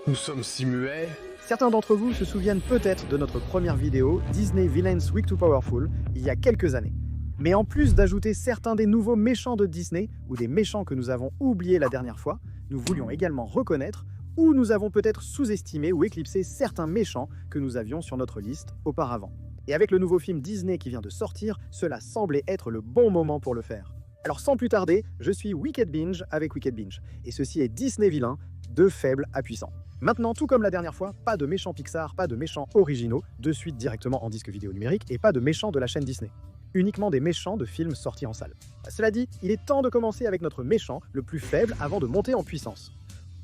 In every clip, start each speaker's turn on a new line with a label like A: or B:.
A: Nous sommes si muets.
B: Certains d'entre vous se souviennent peut-être de notre première vidéo Disney Villains Week Too Powerful il y a quelques années. Mais en plus d'ajouter certains des nouveaux méchants de Disney, ou des méchants que nous avons oubliés la dernière fois, nous voulions également reconnaître ou nous avons peut-être sous-estimé ou éclipsé certains méchants que nous avions sur notre liste auparavant. Et avec le nouveau film Disney qui vient de sortir, cela semblait être le bon moment pour le faire. Alors sans plus tarder, je suis Wicked Binge avec Wicked Binge, et ceci est Disney Villain, de faible à puissant. Maintenant, tout comme la dernière fois, pas de méchants Pixar, pas de méchants originaux, de suite directement en disque vidéo numérique, et pas de méchants de la chaîne Disney. Uniquement des méchants de films sortis en salle. Cela dit, il est temps de commencer avec notre méchant, le plus faible, avant de monter en puissance.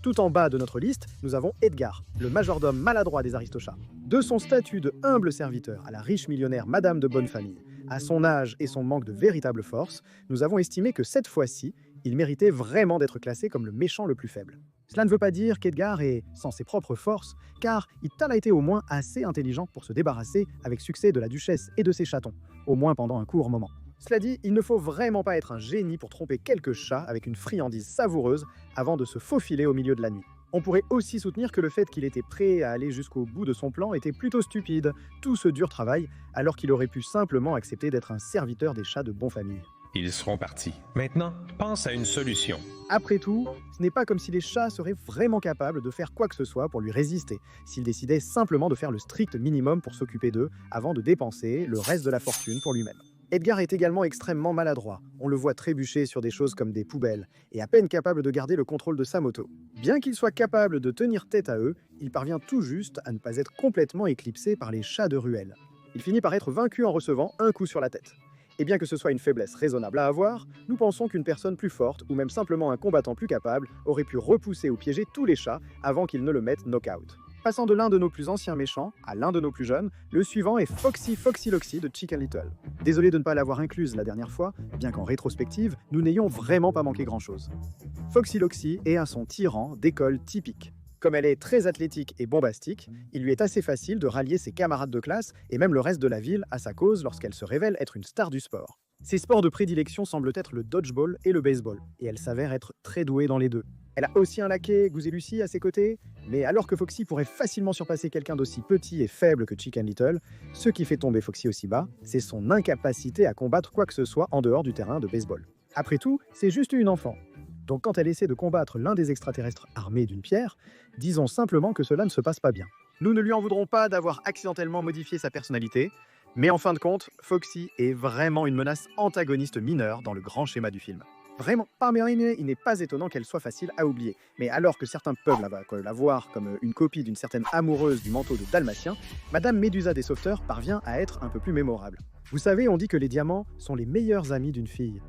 B: Tout en bas de notre liste, nous avons Edgar, le majordome maladroit des Aristochats. De son statut de humble serviteur à la riche millionnaire Madame de Bonne Famille, à son âge et son manque de véritable force, nous avons estimé que cette fois-ci, il méritait vraiment d'être classé comme le méchant le plus faible. Cela ne veut pas dire qu'Edgar est sans ses propres forces, car il a été au moins assez intelligent pour se débarrasser avec succès de la duchesse et de ses chatons, au moins pendant un court moment. Cela dit, il ne faut vraiment pas être un génie pour tromper quelques chats avec une friandise savoureuse avant de se faufiler au milieu de la nuit. On pourrait aussi soutenir que le fait qu'il était prêt à aller jusqu'au bout de son plan était plutôt stupide, tout ce dur travail, alors qu'il aurait pu simplement accepter d'être un serviteur des chats de bonne famille.
A: Ils seront partis. Maintenant, pense à une solution.
B: Après tout, ce n'est pas comme si les chats seraient vraiment capables de faire quoi que ce soit pour lui résister, s'il décidait simplement de faire le strict minimum pour s'occuper d'eux avant de dépenser le reste de la fortune pour lui-même. Edgar est également extrêmement maladroit. On le voit trébucher sur des choses comme des poubelles, et à peine capable de garder le contrôle de sa moto. Bien qu'il soit capable de tenir tête à eux, il parvient tout juste à ne pas être complètement éclipsé par les chats de ruelle. Il finit par être vaincu en recevant un coup sur la tête. Et bien que ce soit une faiblesse raisonnable à avoir, nous pensons qu'une personne plus forte, ou même simplement un combattant plus capable, aurait pu repousser ou piéger tous les chats avant qu'ils ne le mettent knock-out. Passant de l'un de nos plus anciens méchants à l'un de nos plus jeunes, le suivant est Foxy Foxyloxy de Chicken Little. Désolé de ne pas l'avoir incluse la dernière fois, bien qu'en rétrospective, nous n'ayons vraiment pas manqué grand-chose. Foxyloxy est à son tyran d'école typique. Comme elle est très athlétique et bombastique, il lui est assez facile de rallier ses camarades de classe et même le reste de la ville à sa cause lorsqu'elle se révèle être une star du sport. Ses sports de prédilection semblent être le dodgeball et le baseball, et elle s'avère être très douée dans les deux. Elle a aussi un laquais, Goose et Lucy, à ses côtés, mais alors que Foxy pourrait facilement surpasser quelqu'un d'aussi petit et faible que Chicken Little, ce qui fait tomber Foxy aussi bas, c'est son incapacité à combattre quoi que ce soit en dehors du terrain de baseball. Après tout, c'est juste une enfant. Donc quand elle essaie de combattre l'un des extraterrestres armés d'une pierre, disons simplement que cela ne se passe pas bien. Nous ne lui en voudrons pas d'avoir accidentellement modifié sa personnalité, mais en fin de compte, Foxy est vraiment une menace antagoniste mineure dans le grand schéma du film. Vraiment, parmi il n'est pas étonnant qu'elle soit facile à oublier. Mais alors que certains peuvent la voir comme une copie d'une certaine amoureuse du manteau de Dalmatien, Madame Médusa des Sauveteurs parvient à être un peu plus mémorable. Vous savez, on dit que les diamants sont les meilleurs amis d'une fille.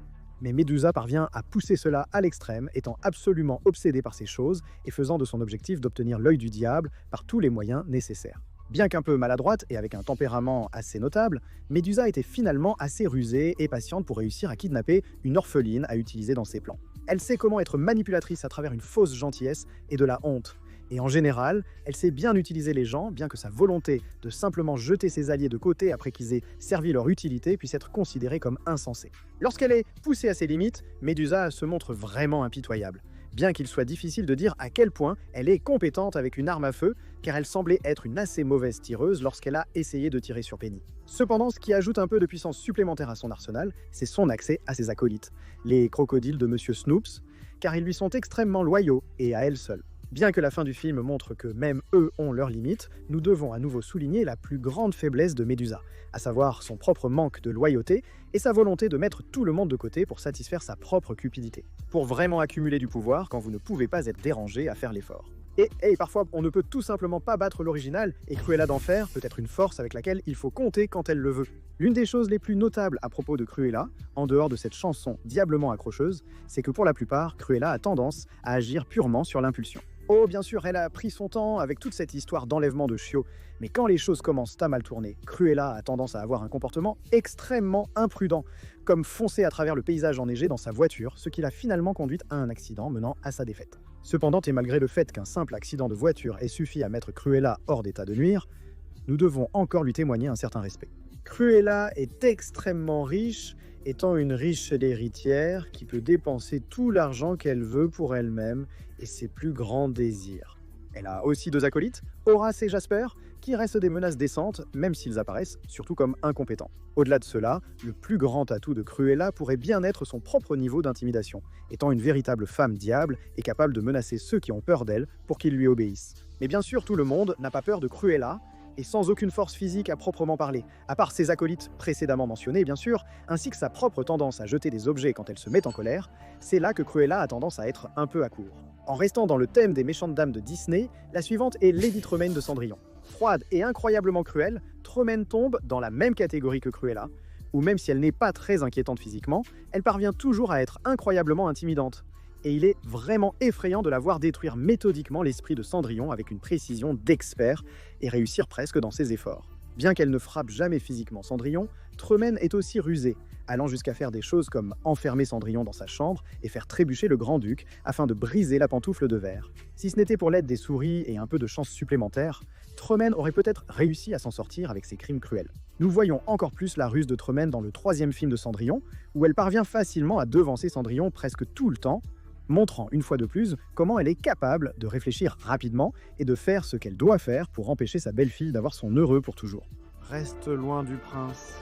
B: Mais Médusa parvient à pousser cela à l'extrême, étant absolument obsédée par ces choses et faisant de son objectif d'obtenir l'œil du diable par tous les moyens nécessaires. Bien qu'un peu maladroite et avec un tempérament assez notable, Médusa était finalement assez rusée et patiente pour réussir à kidnapper une orpheline à utiliser dans ses plans. Elle sait comment être manipulatrice à travers une fausse gentillesse et de la honte. Et en général, elle sait bien utiliser les gens, bien que sa volonté de simplement jeter ses alliés de côté après qu'ils aient servi leur utilité puisse être considérée comme insensée. Lorsqu'elle est poussée à ses limites, Médusa se montre vraiment impitoyable. Bien qu'il soit difficile de dire à quel point elle est compétente avec une arme à feu, car elle semblait être une assez mauvaise tireuse lorsqu'elle a essayé de tirer sur Penny. Cependant, ce qui ajoute un peu de puissance supplémentaire à son arsenal, c'est son accès à ses acolytes, les crocodiles de Monsieur Snoops, car ils lui sont extrêmement loyaux et à elle seule. Bien que la fin du film montre que même eux ont leurs limites, nous devons à nouveau souligner la plus grande faiblesse de Médusa, à savoir son propre manque de loyauté et sa volonté de mettre tout le monde de côté pour satisfaire sa propre cupidité. Pour vraiment accumuler du pouvoir quand vous ne pouvez pas être dérangé à faire l'effort. Et parfois, on ne peut tout simplement pas battre l'original, et Cruella d'Enfer peut être une force avec laquelle il faut compter quand elle le veut. L'une des choses les plus notables à propos de Cruella, en dehors de cette chanson diablement accrocheuse, c'est que pour la plupart, Cruella a tendance à agir purement sur l'impulsion. Oh, bien sûr, elle a pris son temps avec toute cette histoire d'enlèvement de chiots, mais quand les choses commencent à mal tourner, Cruella a tendance à avoir un comportement extrêmement imprudent, comme foncer à travers le paysage enneigé dans sa voiture, ce qui l'a finalement conduite à un accident menant à sa défaite. Cependant, et malgré le fait qu'un simple accident de voiture ait suffi à mettre Cruella hors d'état de nuire, nous devons encore lui témoigner un certain respect. Cruella est extrêmement riche, étant une riche héritière qui peut dépenser tout l'argent qu'elle veut pour elle-même et ses plus grands désirs. Elle a aussi deux acolytes, Horace et Jasper, qui restent des menaces décentes, même s'ils apparaissent surtout comme incompétents. Au-delà de cela, le plus grand atout de Cruella pourrait bien être son propre niveau d'intimidation, étant une véritable femme diable et capable de menacer ceux qui ont peur d'elle pour qu'ils lui obéissent. Mais bien sûr, tout le monde n'a pas peur de Cruella, et sans aucune force physique à proprement parler, à part ses acolytes précédemment mentionnés bien sûr, ainsi que sa propre tendance à jeter des objets quand elle se met en colère, c'est là que Cruella a tendance à être un peu à court. En restant dans le thème des méchantes dames de Disney, la suivante est Lady Tremaine de Cendrillon. Froide et incroyablement cruelle, Tremaine tombe dans la même catégorie que Cruella, où même si elle n'est pas très inquiétante physiquement, elle parvient toujours à être incroyablement intimidante. Et il est vraiment effrayant de la voir détruire méthodiquement l'esprit de Cendrillon avec une précision d'expert et réussir presque dans ses efforts. Bien qu'elle ne frappe jamais physiquement Cendrillon, Tremaine est aussi rusée, allant jusqu'à faire des choses comme enfermer Cendrillon dans sa chambre et faire trébucher le grand-duc afin de briser la pantoufle de verre. Si ce n'était pour l'aide des souris et un peu de chance supplémentaire, Tremaine aurait peut-être réussi à s'en sortir avec ses crimes cruels. Nous voyons encore plus la ruse de Tremaine dans le troisième film de Cendrillon, où elle parvient facilement à devancer Cendrillon presque tout le temps, montrant une fois de plus comment elle est capable de réfléchir rapidement et de faire ce qu'elle doit faire pour empêcher sa belle-fille d'avoir son heureux pour toujours. Reste loin du prince.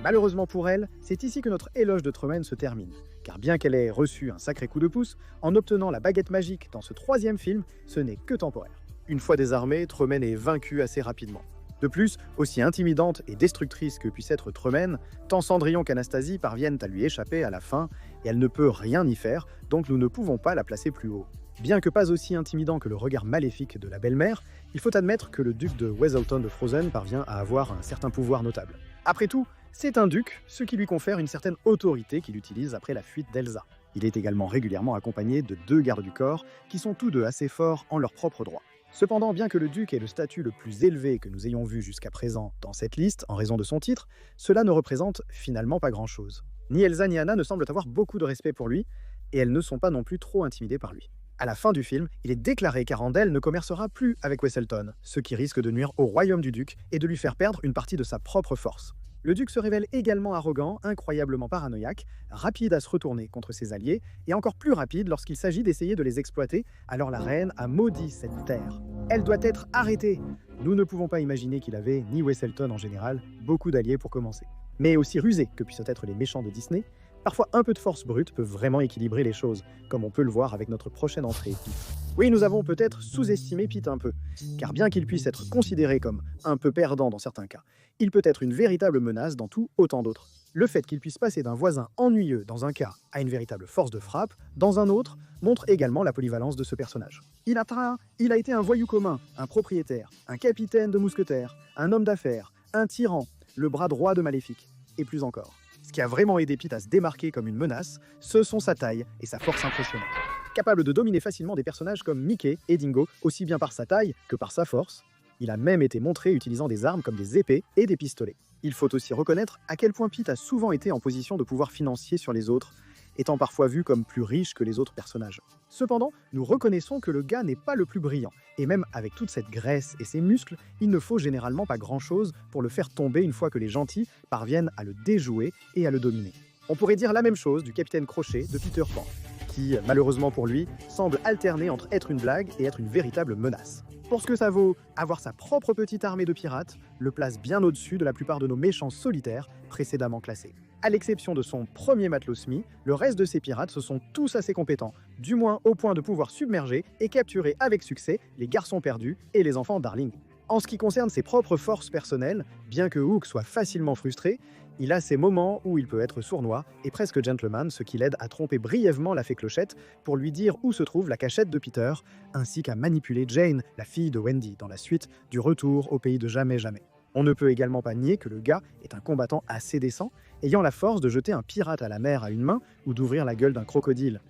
B: Malheureusement pour elle, c'est ici que notre éloge de Tremaine se termine, car bien qu'elle ait reçu un sacré coup de pouce, en obtenant la baguette magique dans ce troisième film, ce n'est que temporaire. Une fois désarmée, Tremaine est vaincue assez rapidement. De plus, aussi intimidante et destructrice que puisse être Tremaine, tant Cendrillon qu'Anastasie parviennent à lui échapper à la fin, et elle ne peut rien y faire, donc nous ne pouvons pas la placer plus haut. Bien que pas aussi intimidant que le regard maléfique de la belle-mère, il faut admettre que le duc de Weselton de Frozen parvient à avoir un certain pouvoir notable. Après tout, c'est un duc, ce qui lui confère une certaine autorité qu'il utilise après la fuite d'Elsa. Il est également régulièrement accompagné de deux gardes du corps, qui sont tous deux assez forts en leur propre droit. Cependant, bien que le duc ait le statut le plus élevé que nous ayons vu jusqu'à présent dans cette liste, en raison de son titre, cela ne représente finalement pas grand-chose. Ni Elsa ni Anna ne semblent avoir beaucoup de respect pour lui, et elles ne sont pas non plus trop intimidées par lui. À la fin du film, il est déclaré qu'Arendelle ne commercera plus avec Weselton, ce qui risque de nuire au royaume du duc et de lui faire perdre une partie de sa propre force. Le duc se révèle également arrogant, incroyablement paranoïaque, rapide à se retourner contre ses alliés, et encore plus rapide lorsqu'il s'agit d'essayer de les exploiter, alors la reine a maudit cette terre. Elle doit être arrêtée. Nous ne pouvons pas imaginer qu'il avait, ni Weselton en général, beaucoup d'alliés pour commencer. Mais aussi rusés que puissent être les méchants de Disney, parfois un peu de force brute peut vraiment équilibrer les choses, comme on peut le voir avec notre prochaine entrée, Pete. Oui, nous avons peut-être sous-estimé Pete un peu, car bien qu'il puisse être considéré comme un peu perdant dans certains cas, il peut être une véritable menace dans tout autant d'autres. Le fait qu'il puisse passer d'un voisin ennuyeux dans un cas à une véritable force de frappe dans un autre montre également la polyvalence de ce personnage. Il a été un voyou commun, un propriétaire, un capitaine de mousquetaires, un homme d'affaires, un tyran, le bras droit de Maléfique, et plus encore. Ce qui a vraiment aidé Pete à se démarquer comme une menace, ce sont sa taille et sa force impressionnante. Capable de dominer facilement des personnages comme Mickey et Dingo, aussi bien par sa taille que par sa force, il a même été montré utilisant des armes comme des épées et des pistolets. Il faut aussi reconnaître à quel point Pete a souvent été en position de pouvoir financier sur les autres, étant parfois vu comme plus riche que les autres personnages. Cependant, nous reconnaissons que le gars n'est pas le plus brillant, et même avec toute cette graisse et ses muscles, il ne faut généralement pas grand-chose pour le faire tomber une fois que les gentils parviennent à le déjouer et à le dominer. On pourrait dire la même chose du capitaine Crochet de Peter Pan, qui, malheureusement pour lui, semble alterner entre être une blague et être une véritable menace. Pour ce que ça vaut, avoir sa propre petite armée de pirates le place bien au-dessus de la plupart de nos méchants solitaires précédemment classés. À l'exception de son premier matelot Smee, le reste de ces pirates se sont tous assez compétents, du moins au point de pouvoir submerger et capturer avec succès les garçons perdus et les enfants Darling. En ce qui concerne ses propres forces personnelles, bien que Hook soit facilement frustré, il a ses moments où il peut être sournois et presque gentleman, ce qui l'aide à tromper brièvement la fée Clochette pour lui dire où se trouve la cachette de Peter, ainsi qu'à manipuler Jane, la fille de Wendy, dans la suite du Retour au pays de jamais jamais. On ne peut également pas nier que le gars est un combattant assez décent, ayant la force de jeter un pirate à la mer à une main ou d'ouvrir la gueule d'un crocodile.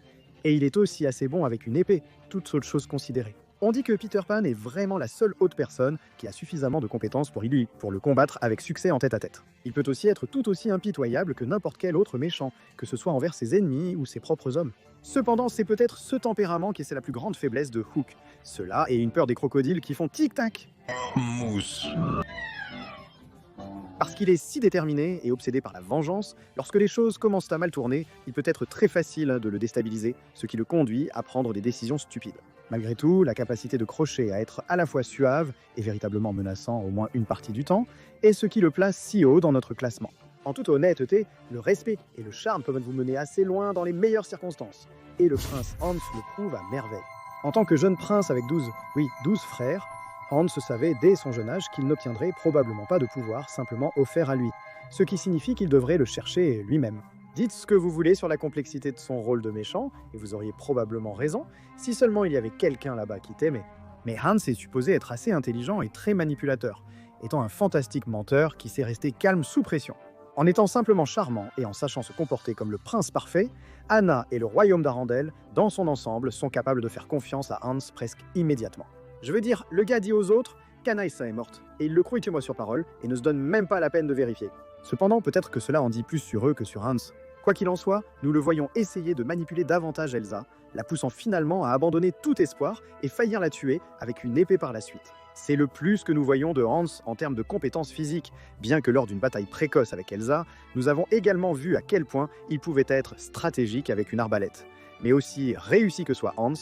B: Et il est aussi assez bon avec une épée, toute autre chose considérée. On dit que Peter Pan est vraiment la seule autre personne qui a suffisamment de compétences pour le combattre avec succès en tête-à-tête. Il peut aussi être tout aussi impitoyable que n'importe quel autre méchant, que ce soit envers ses ennemis ou ses propres hommes. Cependant, c'est peut-être ce tempérament qui est la plus grande faiblesse de Hook. Cela et une peur des crocodiles qui font tic-tac.
A: Mousse.
B: Parce qu'il est si déterminé et obsédé par la vengeance, lorsque les choses commencent à mal tourner, il peut être très facile de le déstabiliser, ce qui le conduit à prendre des décisions stupides. Malgré tout, la capacité de Crochet à être à la fois suave et véritablement menaçant au moins une partie du temps est ce qui le place si haut dans notre classement. En toute honnêteté, le respect et le charme peuvent vous mener assez loin dans les meilleures circonstances. Et le prince Hans le prouve à merveille. En tant que jeune prince avec 12 frères, Hans savait dès son jeune âge qu'il n'obtiendrait probablement pas de pouvoir simplement offert à lui, ce qui signifie qu'il devrait le chercher lui-même. Dites ce que vous voulez sur la complexité de son rôle de méchant, et vous auriez probablement raison, si seulement il y avait quelqu'un là-bas qui t'aimait. Mais Hans est supposé être assez intelligent et très manipulateur, étant un fantastique menteur qui sait rester calme sous pression. En étant simplement charmant et en sachant se comporter comme le prince parfait, Anna et le royaume d'Arendelle, dans son ensemble, sont capables de faire confiance à Hans presque immédiatement. Je veux dire, le gars dit aux autres qu'Anaïssa est morte, et il le croit moi sur parole, et ne se donne même pas la peine de vérifier. Cependant, peut-être que cela en dit plus sur eux que sur Hans. Quoi qu'il en soit, nous le voyons essayer de manipuler davantage Elsa, la poussant finalement à abandonner tout espoir et faillir la tuer avec une épée par la suite. C'est le plus que nous voyons de Hans en termes de compétences physiques, bien que lors d'une bataille précoce avec Elsa, nous avons également vu à quel point il pouvait être stratégique avec une arbalète. Mais aussi réussi que soit Hans,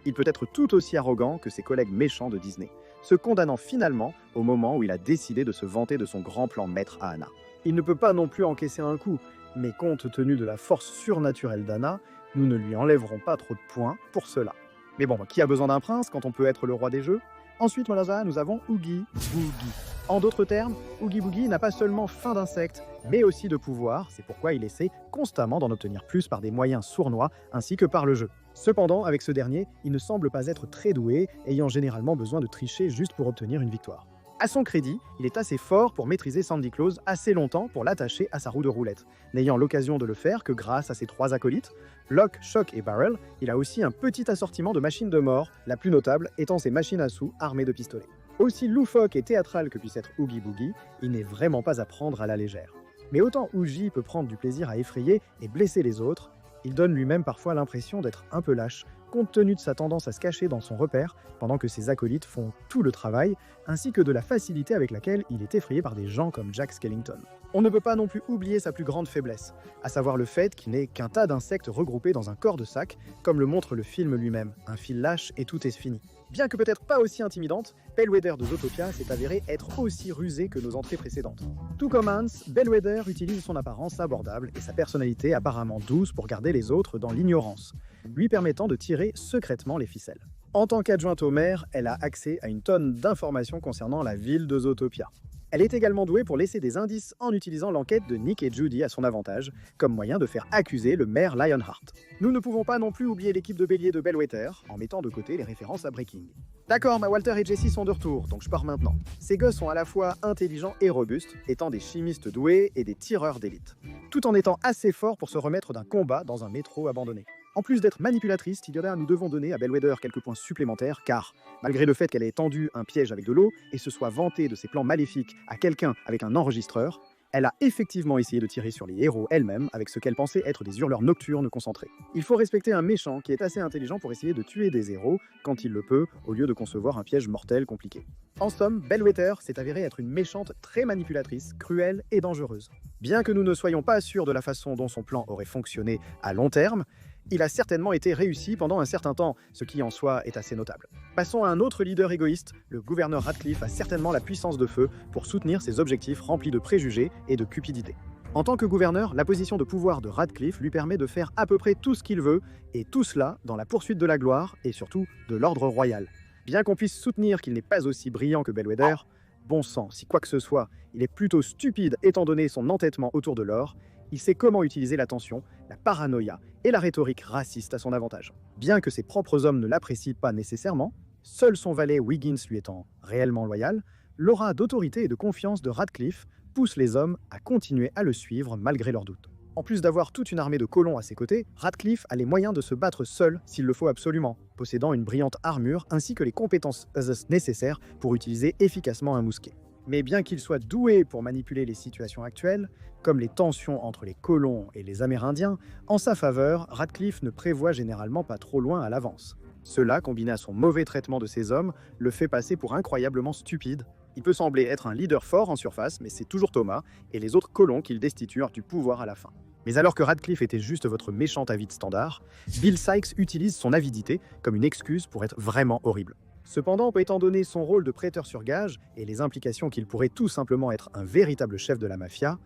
B: il peut être tout aussi arrogant que ses collègues méchants de Disney, se condamnant finalement au moment où il a décidé de se vanter de son grand plan maître à Anna. Il ne peut pas non plus encaisser un coup, mais compte tenu de la force surnaturelle d'Anna, nous ne lui enlèverons pas trop de points pour cela. Mais bon, qui a besoin d'un prince quand on peut être le roi des jeux? Ensuite, Malaza, nous avons Oogie Boogie. En d'autres termes, Oogie Boogie n'a pas seulement faim d'insectes, mais aussi de pouvoir, c'est pourquoi il essaie constamment d'en obtenir plus par des moyens sournois ainsi que par le jeu. Cependant, avec ce dernier, il ne semble pas être très doué, ayant généralement besoin de tricher juste pour obtenir une victoire. À son crédit, il est assez fort pour maîtriser Sandy Claus assez longtemps pour l'attacher à sa roue de roulette. N'ayant l'occasion de le faire que grâce à ses 3 acolytes, Lock, Shock et Barrel, il a aussi un petit assortiment de machines de mort, la plus notable étant ses machines à sous armées de pistolets. Aussi loufoque et théâtral que puisse être Oogie Boogie, il n'est vraiment pas à prendre à la légère. Mais autant Oogie peut prendre du plaisir à effrayer et blesser les autres, il donne lui-même parfois l'impression d'être un peu lâche, compte tenu de sa tendance à se cacher dans son repère pendant que ses acolytes font tout le travail, ainsi que de la facilité avec laquelle il est effrayé par des gens comme Jack Skellington. On ne peut pas non plus oublier sa plus grande faiblesse, à savoir le fait qu'il n'est qu'un tas d'insectes regroupés dans un corps de sac, comme le montre le film lui-même, un fil lâche et tout est fini. Bien que peut-être pas aussi intimidante, Bellwether de Zootopia s'est avéré être aussi rusé que nos entrées précédentes. Tout comme Hans, Bellwether utilise son apparence abordable et sa personnalité apparemment douce pour garder les autres dans l'ignorance, lui permettant de tirer secrètement les ficelles. En tant qu'adjointe au maire, elle a accès à une tonne d'informations concernant la ville de Zootopia. Elle est également douée pour laisser des indices en utilisant l'enquête de Nick et Judy à son avantage, comme moyen de faire accuser le maire Lionheart. Nous ne pouvons pas non plus oublier l'équipe de bélier de Bellwether, en mettant de côté les références à Breaking. D'accord, ma Walter et Jessie sont de retour, donc je pars maintenant. Ces gosses sont à la fois intelligents et robustes, étant des chimistes doués et des tireurs d'élite, tout en étant assez forts pour se remettre d'un combat dans un métro abandonné. En plus d'être manipulatrice, Tilioda, nous devons donner à Bellwether quelques points supplémentaires, car, malgré le fait qu'elle ait tendu un piège avec de l'eau et se soit vantée de ses plans maléfiques à quelqu'un avec un enregistreur, elle a effectivement essayé de tirer sur les héros elle-même avec ce qu'elle pensait être des hurleurs nocturnes concentrés. Il faut respecter un méchant qui est assez intelligent pour essayer de tuer des héros quand il le peut, au lieu de concevoir un piège mortel compliqué. En somme, Bellwether s'est avérée être une méchante très manipulatrice, cruelle et dangereuse. Bien que nous ne soyons pas sûrs de la façon dont son plan aurait fonctionné à long terme, il a certainement été réussi pendant un certain temps, ce qui en soi est assez notable. Passons à un autre leader égoïste, le gouverneur Radcliffe a certainement la puissance de feu pour soutenir ses objectifs remplis de préjugés et de cupidité. En tant que gouverneur, la position de pouvoir de Radcliffe lui permet de faire à peu près tout ce qu'il veut, et tout cela dans la poursuite de la gloire et surtout de l'ordre royal. Bien qu'on puisse soutenir qu'il n'est pas aussi brillant que Bellwether, bon sang, si quoi que ce soit, il est plutôt stupide étant donné son entêtement autour de l'or, il sait comment utiliser la tension, la paranoïa et la rhétorique raciste à son avantage. Bien que ses propres hommes ne l'apprécient pas nécessairement, seul son valet Wiggins lui étant réellement loyal, l'aura d'autorité et de confiance de Radcliffe pousse les hommes à continuer à le suivre malgré leurs doutes. En plus d'avoir toute une armée de colons à ses côtés, Radcliffe a les moyens de se battre seul s'il le faut absolument, possédant une brillante armure ainsi que les compétences nécessaires pour utiliser efficacement un mousquet. Mais bien qu'il soit doué pour manipuler les situations actuelles, comme les tensions entre les colons et les Amérindiens, en sa faveur, Radcliffe ne prévoit généralement pas trop loin à l'avance. Cela, combiné à son mauvais traitement de ses hommes, le fait passer pour incroyablement stupide. Il peut sembler être un leader fort en surface, mais c'est toujours Thomas et les autres colons qu'il destitue du pouvoir à la fin. Mais alors que Radcliffe était juste votre méchant avide standard, Bill Sikes utilise son avidité comme une excuse pour être vraiment horrible. Cependant, étant donné son rôle de prêteur sur gage et les implications qu'il pourrait tout simplement être un véritable chef de la mafia,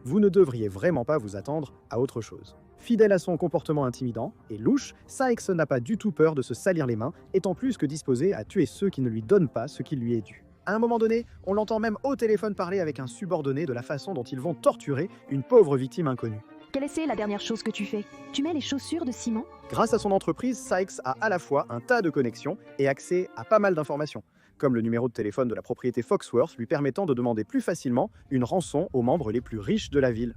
B: vous ne devriez vraiment pas vous attendre à autre chose. Fidèle à son comportement intimidant et louche, Sykes n'a pas du tout peur de se salir les mains, étant plus que disposé à tuer ceux qui ne lui donnent pas ce qui lui est dû. À un moment donné, on l'entend même au téléphone parler avec un subordonné de la façon dont ils vont torturer une pauvre victime inconnue.
C: Quelle est la dernière chose que tu fais? Tu mets les chaussures de Simon?
B: Grâce à son entreprise, Sykes a à la fois un tas de connexions et accès à pas mal d'informations, comme le numéro de téléphone de la propriété Foxworth lui permettant de demander plus facilement une rançon aux membres les plus riches de la ville.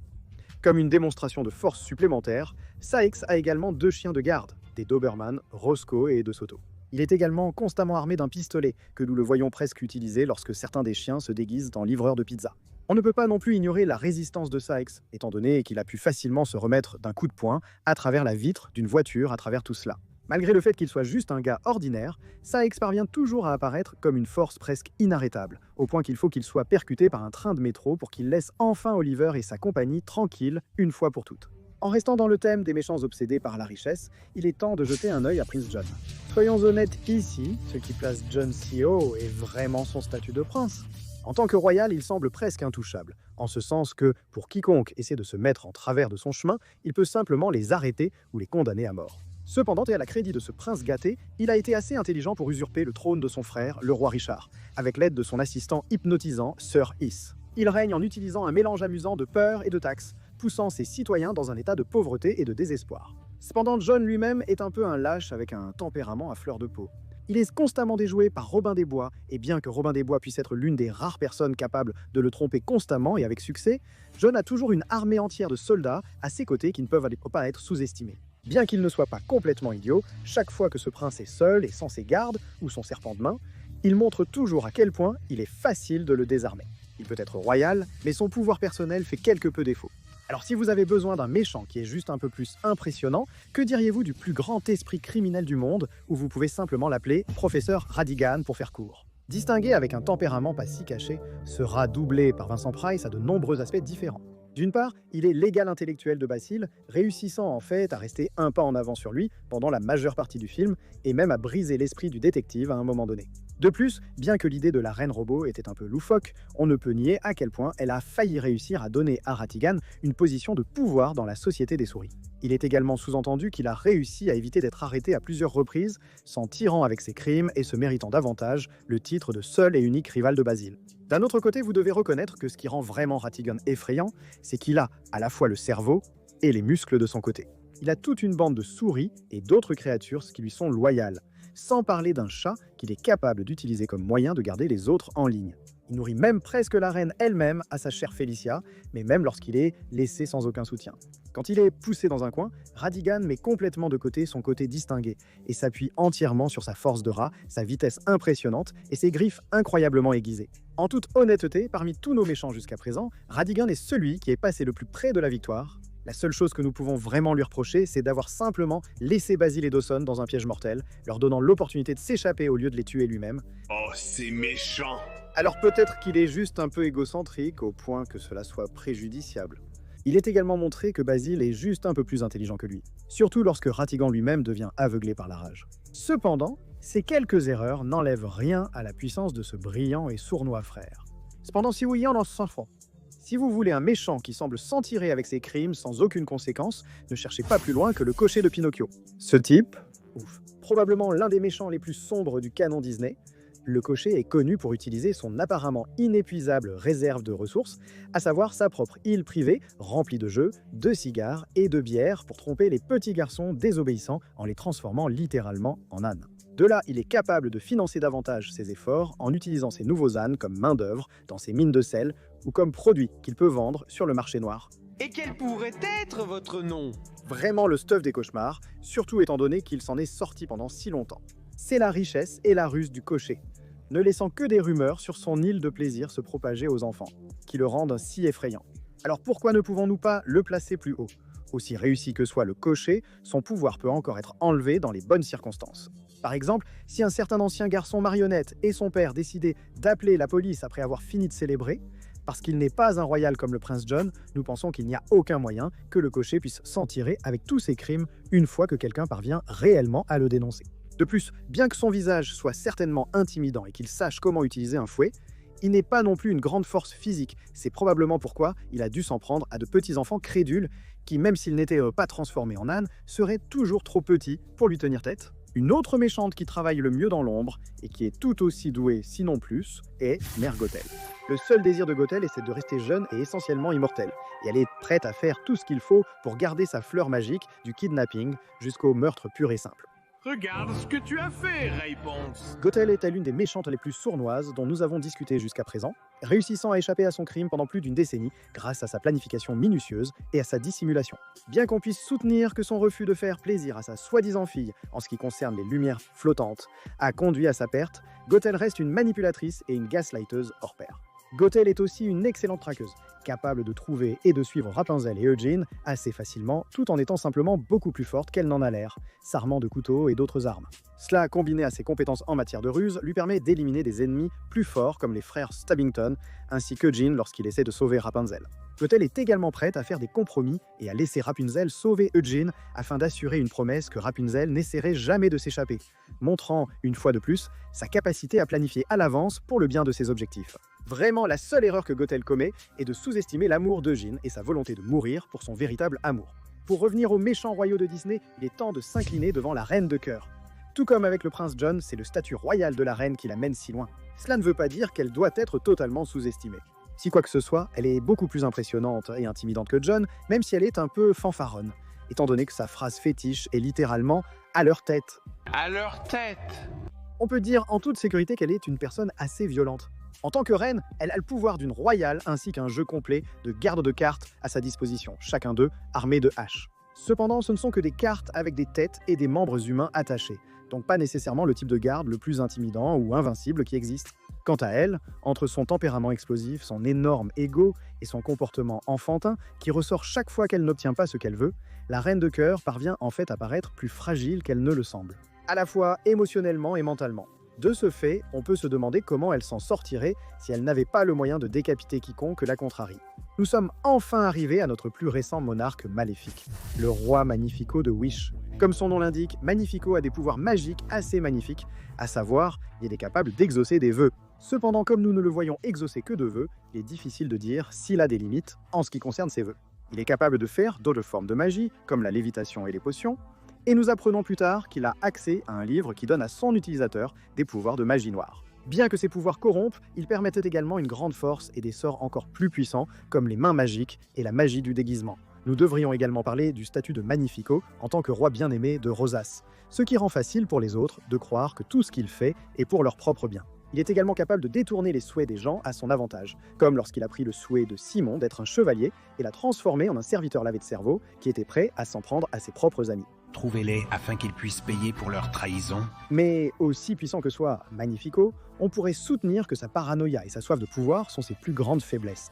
B: Comme une démonstration de force supplémentaire, Sykes a également 2 chiens de garde, des Doberman, Roscoe et De Soto. Il est également constamment armé d'un pistolet, que nous le voyons presque utiliser lorsque certains des chiens se déguisent en livreurs de pizza. On ne peut pas non plus ignorer la résistance de Sykes, étant donné qu'il a pu facilement se remettre d'un coup de poing à travers la vitre d'une voiture à travers tout cela. Malgré le fait qu'il soit juste un gars ordinaire, Sykes parvient toujours à apparaître comme une force presque inarrêtable, au point qu'il faut qu'il soit percuté par un train de métro pour qu'il laisse enfin Oliver et sa compagnie tranquilles une fois pour toutes. En restant dans le thème des méchants obsédés par la richesse, il est temps de jeter un œil à Prince John. Soyons honnêtes ici, ce qui place John C.O. est vraiment son statut de prince. En tant que royal, il semble presque intouchable, en ce sens que, pour quiconque essaie de se mettre en travers de son chemin, il peut simplement les arrêter ou les condamner à mort. Cependant, et à la crédit de ce prince gâté, il a été assez intelligent pour usurper le trône de son frère, le roi Richard, avec l'aide de son assistant hypnotisant, Sir Is. Il règne en utilisant un mélange amusant de peur et de taxes, poussant ses citoyens dans un état de pauvreté et de désespoir. Cependant, John lui-même est un peu un lâche avec un tempérament à fleur de peau. Il est constamment déjoué par Robin des Bois, et bien que Robin des Bois puisse être l'une des rares personnes capables de le tromper constamment et avec succès, John a toujours une armée entière de soldats à ses côtés qui ne peuvent pas être sous-estimés. Bien qu'il ne soit pas complètement idiot, chaque fois que ce prince est seul et sans ses gardes ou son serpent de main, il montre toujours à quel point il est facile de le désarmer. Il peut être royal, mais son pouvoir personnel fait quelque peu défaut. Alors si vous avez besoin d'un méchant qui est juste un peu plus impressionnant, que diriez-vous du plus grand esprit criminel du monde, ou vous pouvez simplement l'appeler Professeur Radigan pour faire court. Distingué avec un tempérament pas si caché, ce rat doublé par Vincent Price a de nombreux aspects différents. D'une part, il est l'égal intellectuel de Basil, réussissant en fait à rester un pas en avant sur lui pendant la majeure partie du film, et même à briser l'esprit du détective à un moment donné. De plus, bien que l'idée de la reine robot était un peu loufoque, on ne peut nier à quel point elle a failli réussir à donner à Ratigan une position de pouvoir dans la société des souris. Il est également sous-entendu qu'il a réussi à éviter d'être arrêté à plusieurs reprises, s'en tirant avec ses crimes et se méritant davantage le titre de seul et unique rival de Basil. D'un autre côté, vous devez reconnaître que ce qui rend vraiment Ratigan effrayant, c'est qu'il a à la fois le cerveau et les muscles de son côté. Il a toute une bande de souris et d'autres créatures qui lui sont loyales, sans parler d'un chat qu'il est capable d'utiliser comme moyen de garder les autres en ligne. Il nourrit même presque la reine elle-même à sa chère Félicia, mais même lorsqu'il est laissé sans aucun soutien. Quand il est poussé dans un coin, Ratigan met complètement de côté son côté distingué et s'appuie entièrement sur sa force de rat, sa vitesse impressionnante et ses griffes incroyablement aiguisées. En toute honnêteté, parmi tous nos méchants jusqu'à présent, Ratigan est celui qui est passé le plus près de la victoire. La seule chose que nous pouvons vraiment lui reprocher, c'est d'avoir simplement laissé Basil et Dawson dans un piège mortel, leur donnant l'opportunité de s'échapper au lieu de les tuer lui-même.
D: Oh, c'est méchant!
B: Alors peut-être qu'il est juste un peu égocentrique au point que cela soit préjudiciable. Il est également montré que Basil est juste un peu plus intelligent que lui, surtout lorsque Ratigan lui-même devient aveuglé par la rage. Cependant, ces quelques erreurs n'enlèvent rien à la puissance de ce brillant et sournois frère. Cependant, si vous y en s'enfant, si vous voulez un méchant qui semble s'en tirer avec ses crimes sans aucune conséquence, ne cherchez pas plus loin que le cocher de Pinocchio. Ce type, probablement l'un des méchants les plus sombres du canon Disney, le cocher est connu pour utiliser son apparemment inépuisable réserve de ressources, à savoir sa propre île privée remplie de jeux, de cigares et de bière pour tromper les petits garçons désobéissants en les transformant littéralement en ânes. De là, il est capable de financer davantage ses efforts en utilisant ses nouveaux ânes comme main-d'œuvre dans ses mines de sel ou comme produit qu'il peut vendre sur le marché noir.
E: Et quel pourrait être votre nom?
B: Vraiment le stuff des cauchemars, surtout étant donné qu'il s'en est sorti pendant si longtemps. C'est la richesse et la ruse du cocher, ne laissant que des rumeurs sur son île de plaisir se propager aux enfants, qui le rendent si effrayant. Alors pourquoi ne pouvons-nous pas le placer plus haut? Aussi réussi que soit le cocher, son pouvoir peut encore être enlevé dans les bonnes circonstances. Par exemple, si un certain ancien garçon marionnette et son père décidaient d'appeler la police après avoir fini de célébrer, Parce qu'il n'est pas un royal comme le prince John, nous pensons qu'il n'y a aucun moyen que le cocher puisse s'en tirer avec tous ses crimes une fois que quelqu'un parvient réellement à le dénoncer. De plus, bien que son visage soit certainement intimidant et qu'il sache comment utiliser un fouet, il n'est pas non plus une grande force physique. C'est probablement pourquoi il a dû s'en prendre à de petits enfants crédules qui, même s'ils n'étaient pas transformés en ânes, seraient toujours trop petits pour lui tenir tête. Une autre méchante qui travaille le mieux dans l'ombre et qui est tout aussi douée, sinon plus, est Mère Gothel. Le seul désir de Gothel est de rester jeune et essentiellement immortelle. Et elle est prête à faire tout ce qu'il faut pour garder sa fleur magique du kidnapping jusqu'au meurtre pur et simple.
D: Regarde ce que tu as fait, Ray-Ponce.
B: Gothel est l'une des méchantes les plus sournoises dont nous avons discuté jusqu'à présent, réussissant à échapper à son crime pendant plus d'une décennie grâce à sa planification minutieuse et à sa dissimulation. Bien qu'on puisse soutenir que son refus de faire plaisir à sa soi-disant fille en ce qui concerne les lumières flottantes a conduit à sa perte, Gothel reste une manipulatrice et une gaslighteuse hors pair. Gothel est aussi une excellente traqueuse, capable de trouver et de suivre Rapunzel et Eugene assez facilement, tout en étant simplement beaucoup plus forte qu'elle n'en a l'air, s'armant de couteaux et d'autres armes. Cela, combiné à ses compétences en matière de ruse, lui permet d'éliminer des ennemis plus forts comme les frères Stabbington, ainsi qu'Eugene lorsqu'il essaie de sauver Rapunzel. Gothel est également prête à faire des compromis et à laisser Rapunzel sauver Eugene afin d'assurer une promesse que Rapunzel n'essaierait jamais de s'échapper, montrant, une fois de plus, sa capacité à planifier à l'avance pour le bien de ses objectifs. Vraiment, la seule erreur que Gothel commet est de sous-estimer l'amour d'Eugene et sa volonté de mourir pour son véritable amour. Pour revenir aux méchants royaux de Disney, il est temps de s'incliner devant la reine de cœur. Tout comme avec le prince John, c'est le statut royal de la reine qui la mène si loin. Cela ne veut pas dire qu'elle doit être totalement sous-estimée. Si quoi que ce soit, elle est beaucoup plus impressionnante et intimidante que John, même si elle est un peu fanfaronne, étant donné que sa phrase fétiche est littéralement « à leur tête ».
E: À leur tête.
B: On peut dire en toute sécurité qu'elle est une personne assez violente. En tant que reine, elle a le pouvoir d'une royale ainsi qu'un jeu complet de gardes de cartes à sa disposition, chacun d'eux armé de haches. Cependant, ce ne sont que des cartes avec des têtes et des membres humains attachés, donc pas nécessairement le type de garde le plus intimidant ou invincible qui existe. Quant à elle, entre son tempérament explosif, son énorme ego et son comportement enfantin qui ressort chaque fois qu'elle n'obtient pas ce qu'elle veut, la reine de cœur parvient en fait à paraître plus fragile qu'elle ne le semble, à la fois émotionnellement et mentalement. De ce fait, on peut se demander comment elle s'en sortirait si elle n'avait pas le moyen de décapiter quiconque la contrarie. Nous sommes enfin arrivés à notre plus récent monarque maléfique, le roi Magnifico de Wish. Comme son nom l'indique, Magnifico a des pouvoirs magiques assez magnifiques, à savoir, il est capable d'exaucer des vœux. Cependant, comme nous ne le voyons exaucer que de vœux, il est difficile de dire s'il a des limites en ce qui concerne ses vœux. Il est capable de faire d'autres formes de magie, comme la lévitation et les potions, et nous apprenons plus tard qu'il a accès à un livre qui donne à son utilisateur des pouvoirs de magie noire. Bien que ces pouvoirs corrompent, ils permettent également une grande force et des sorts encore plus puissants, comme les mains magiques et la magie du déguisement. Nous devrions également parler du statut de Magnifico en tant que roi bien-aimé de Rosas, ce qui rend facile pour les autres de croire que tout ce qu'il fait est pour leur propre bien. Il est également capable de détourner les souhaits des gens à son avantage, comme lorsqu'il a pris le souhait de Simon d'être un chevalier et l'a transformé en un serviteur lavé de cerveau qui était prêt à s'en prendre à ses propres amis.
F: Trouvez-les afin qu'ils puissent payer pour leur trahison.
B: Mais aussi puissant que soit Magnifico, on pourrait soutenir que sa paranoïa et sa soif de pouvoir sont ses plus grandes faiblesses,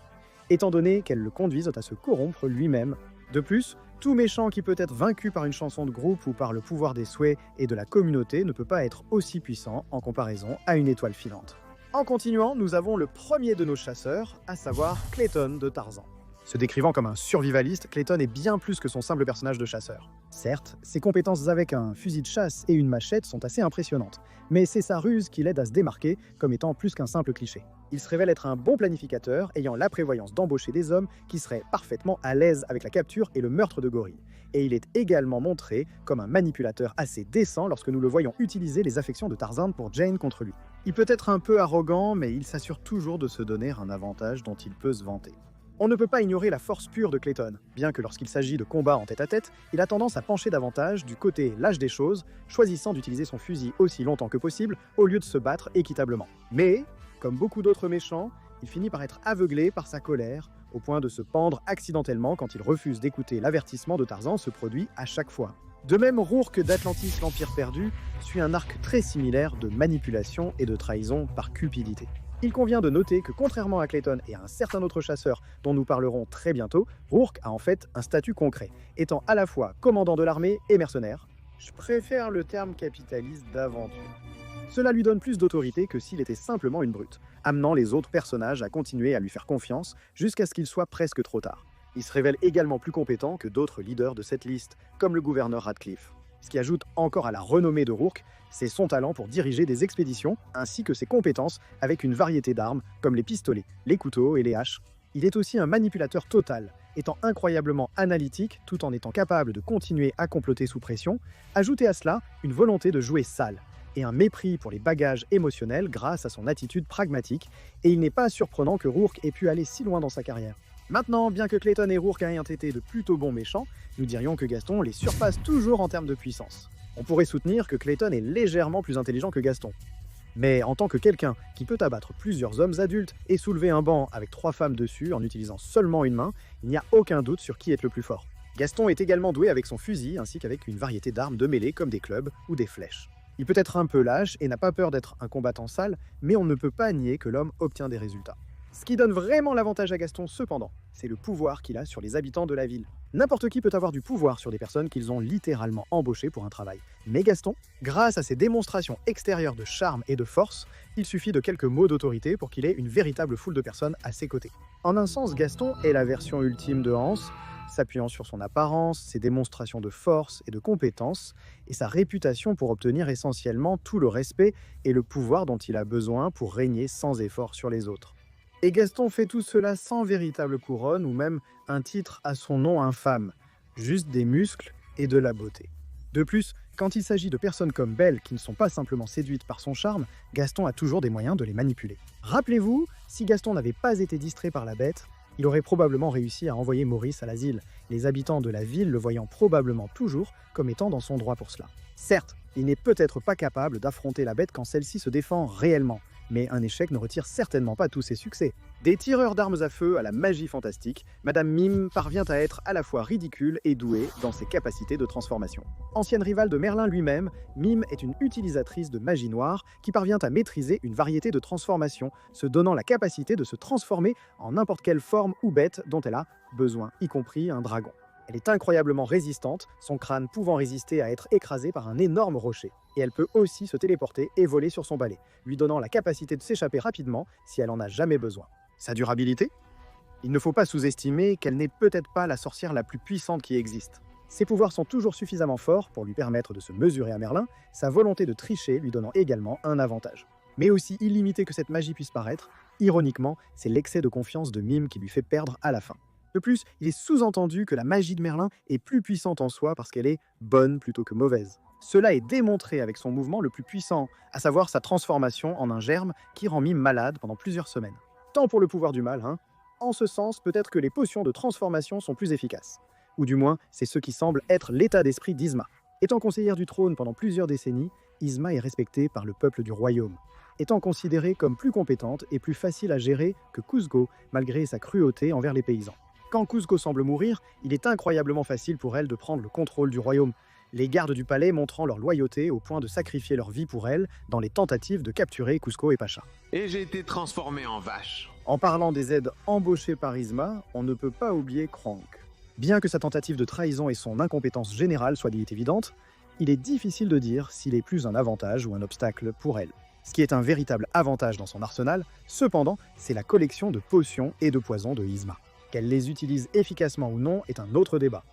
B: étant donné qu'elles le conduisent à se corrompre lui-même. De plus, tout méchant qui peut être vaincu par une chanson de groupe ou par le pouvoir des souhaits et de la communauté ne peut pas être aussi puissant en comparaison à une étoile filante. En continuant, nous avons le premier de nos chasseurs, à savoir Clayton de Tarzan. Se décrivant comme un survivaliste, Clayton est bien plus que son simple personnage de chasseur. Certes, ses compétences avec un fusil de chasse et une machette sont assez impressionnantes, mais c'est sa ruse qui l'aide à se démarquer comme étant plus qu'un simple cliché. Il se révèle être un bon planificateur, ayant la prévoyance d'embaucher des hommes qui seraient parfaitement à l'aise avec la capture et le meurtre de gorilles. Et il est également montré comme un manipulateur assez décent lorsque nous le voyons utiliser les affections de Tarzan pour Jane contre lui. Il peut être un peu arrogant, mais il s'assure toujours de se donner un avantage dont il peut se vanter. On ne peut pas ignorer la force pure de Clayton, bien que lorsqu'il s'agit de combats en tête-à-tête, il a tendance à pencher davantage du côté lâche des choses, choisissant d'utiliser son fusil aussi longtemps que possible au lieu de se battre équitablement. Mais, comme beaucoup d'autres méchants, il finit par être aveuglé par sa colère, au point de se pendre accidentellement quand il refuse d'écouter l'avertissement de Tarzan se produit à chaque fois. De même, Rourke d'Atlantis l'Empire perdu suit un arc très similaire de manipulation et de trahison par cupidité. Il convient de noter que contrairement à Clayton et à un certain autre chasseur dont nous parlerons très bientôt, Rourke a en fait un statut concret, étant à la fois commandant de l'armée et mercenaire. Je préfère le terme capitaliste d'aventure. Cela lui donne plus d'autorité que s'il était simplement une brute, amenant les autres personnages à continuer à lui faire confiance jusqu'à ce qu'il soit presque trop tard. Il se révèle également plus compétent que d'autres leaders de cette liste, comme le gouverneur Radcliffe. Ce qui ajoute encore à la renommée de Rourke, c'est son talent pour diriger des expéditions, ainsi que ses compétences avec une variété d'armes, comme les pistolets, les couteaux et les haches. Il est aussi un manipulateur total, étant incroyablement analytique tout en étant capable de continuer à comploter sous pression. Ajoutez à cela une volonté de jouer sale, et un mépris pour les bagages émotionnels grâce à son attitude pragmatique, et il n'est pas surprenant que Rourke ait pu aller si loin dans sa carrière. Maintenant, bien que Clayton et Rourke aient été de plutôt bons méchants, nous dirions que Gaston les surpasse toujours en termes de puissance. On pourrait soutenir que Clayton est légèrement plus intelligent que Gaston. Mais en tant que quelqu'un qui peut abattre plusieurs hommes adultes et soulever un banc avec 3 femmes dessus en utilisant seulement une main, il n'y a aucun doute sur qui est le plus fort. Gaston est également doué avec son fusil ainsi qu'avec une variété d'armes de mêlée comme des clubs ou des flèches. Il peut être un peu lâche et n'a pas peur d'être un combattant sale, mais on ne peut pas nier que l'homme obtient des résultats. Ce qui donne vraiment l'avantage à Gaston cependant, c'est le pouvoir qu'il a sur les habitants de la ville. N'importe qui peut avoir du pouvoir sur des personnes qu'ils ont littéralement embauchées pour un travail. Mais Gaston, grâce à ses démonstrations extérieures de charme et de force, il suffit de quelques mots d'autorité pour qu'il ait une véritable foule de personnes à ses côtés. En un sens, Gaston est la version ultime de Hans, s'appuyant sur son apparence, ses démonstrations de force et de compétence, et sa réputation pour obtenir essentiellement tout le respect et le pouvoir dont il a besoin pour régner sans effort sur les autres. Et Gaston fait tout cela sans véritable couronne ou même un titre à son nom infâme, juste des muscles et de la beauté. De plus, quand il s'agit de personnes comme Belle qui ne sont pas simplement séduites par son charme, Gaston a toujours des moyens de les manipuler. Rappelez-vous, si Gaston n'avait pas été distrait par la bête, il aurait probablement réussi à envoyer Maurice à l'asile, les habitants de la ville le voyant probablement toujours comme étant dans son droit pour cela. Certes, il n'est peut-être pas capable d'affronter la bête quand celle-ci se défend réellement, mais un échec ne retire certainement pas tous ses succès. Des tireurs d'armes à feu à la magie fantastique, Madame Mime parvient à être à la fois ridicule et douée dans ses capacités de transformation. Ancienne rivale de Merlin lui-même, Mime est une utilisatrice de magie noire qui parvient à maîtriser une variété de transformations, se donnant la capacité de se transformer en n'importe quelle forme ou bête dont elle a besoin, y compris un dragon. Elle est incroyablement résistante, son crâne pouvant résister à être écrasé par un énorme rocher. Et elle peut aussi se téléporter et voler sur son balai, lui donnant la capacité de s'échapper rapidement si elle en a jamais besoin. Sa durabilité ? Il ne faut pas sous-estimer qu'elle n'est peut-être pas la sorcière la plus puissante qui existe. Ses pouvoirs sont toujours suffisamment forts pour lui permettre de se mesurer à Merlin, sa volonté de tricher lui donnant également un avantage. Mais aussi illimité que cette magie puisse paraître, ironiquement, c'est l'excès de confiance de Mime qui lui fait perdre à la fin. De plus, il est sous-entendu que la magie de Merlin est plus puissante en soi parce qu'elle est bonne plutôt que mauvaise. Cela est démontré avec son mouvement le plus puissant, à savoir sa transformation en un germe qui rend Mime malade pendant plusieurs semaines. Tant pour le pouvoir du mal, hein. En ce sens, peut-être que les potions de transformation sont plus efficaces. Ou du moins, c'est ce qui semble être l'état d'esprit d'Yzma. Étant conseillère du trône pendant plusieurs décennies, Yzma est respectée par le peuple du royaume. Étant considérée comme plus compétente et plus facile à gérer que Kuzco, malgré sa cruauté envers les paysans. Quand Kuzco semble mourir, il est incroyablement facile pour elle de prendre le contrôle du royaume, les gardes du palais montrant leur loyauté au point de sacrifier leur vie pour elle dans les tentatives de capturer Kuzco et Pacha.
E: Et j'ai été transformé en vache.
B: En parlant des aides embauchées par Yzma, on ne peut pas oublier Kronk. Bien que sa tentative de trahison et son incompétence générale soient évidentes, il est difficile de dire s'il est plus un avantage ou un obstacle pour elle. Ce qui est un véritable avantage dans son arsenal, cependant, c'est la collection de potions et de poisons de Yzma. Qu'elle les utilise efficacement ou non est un autre débat.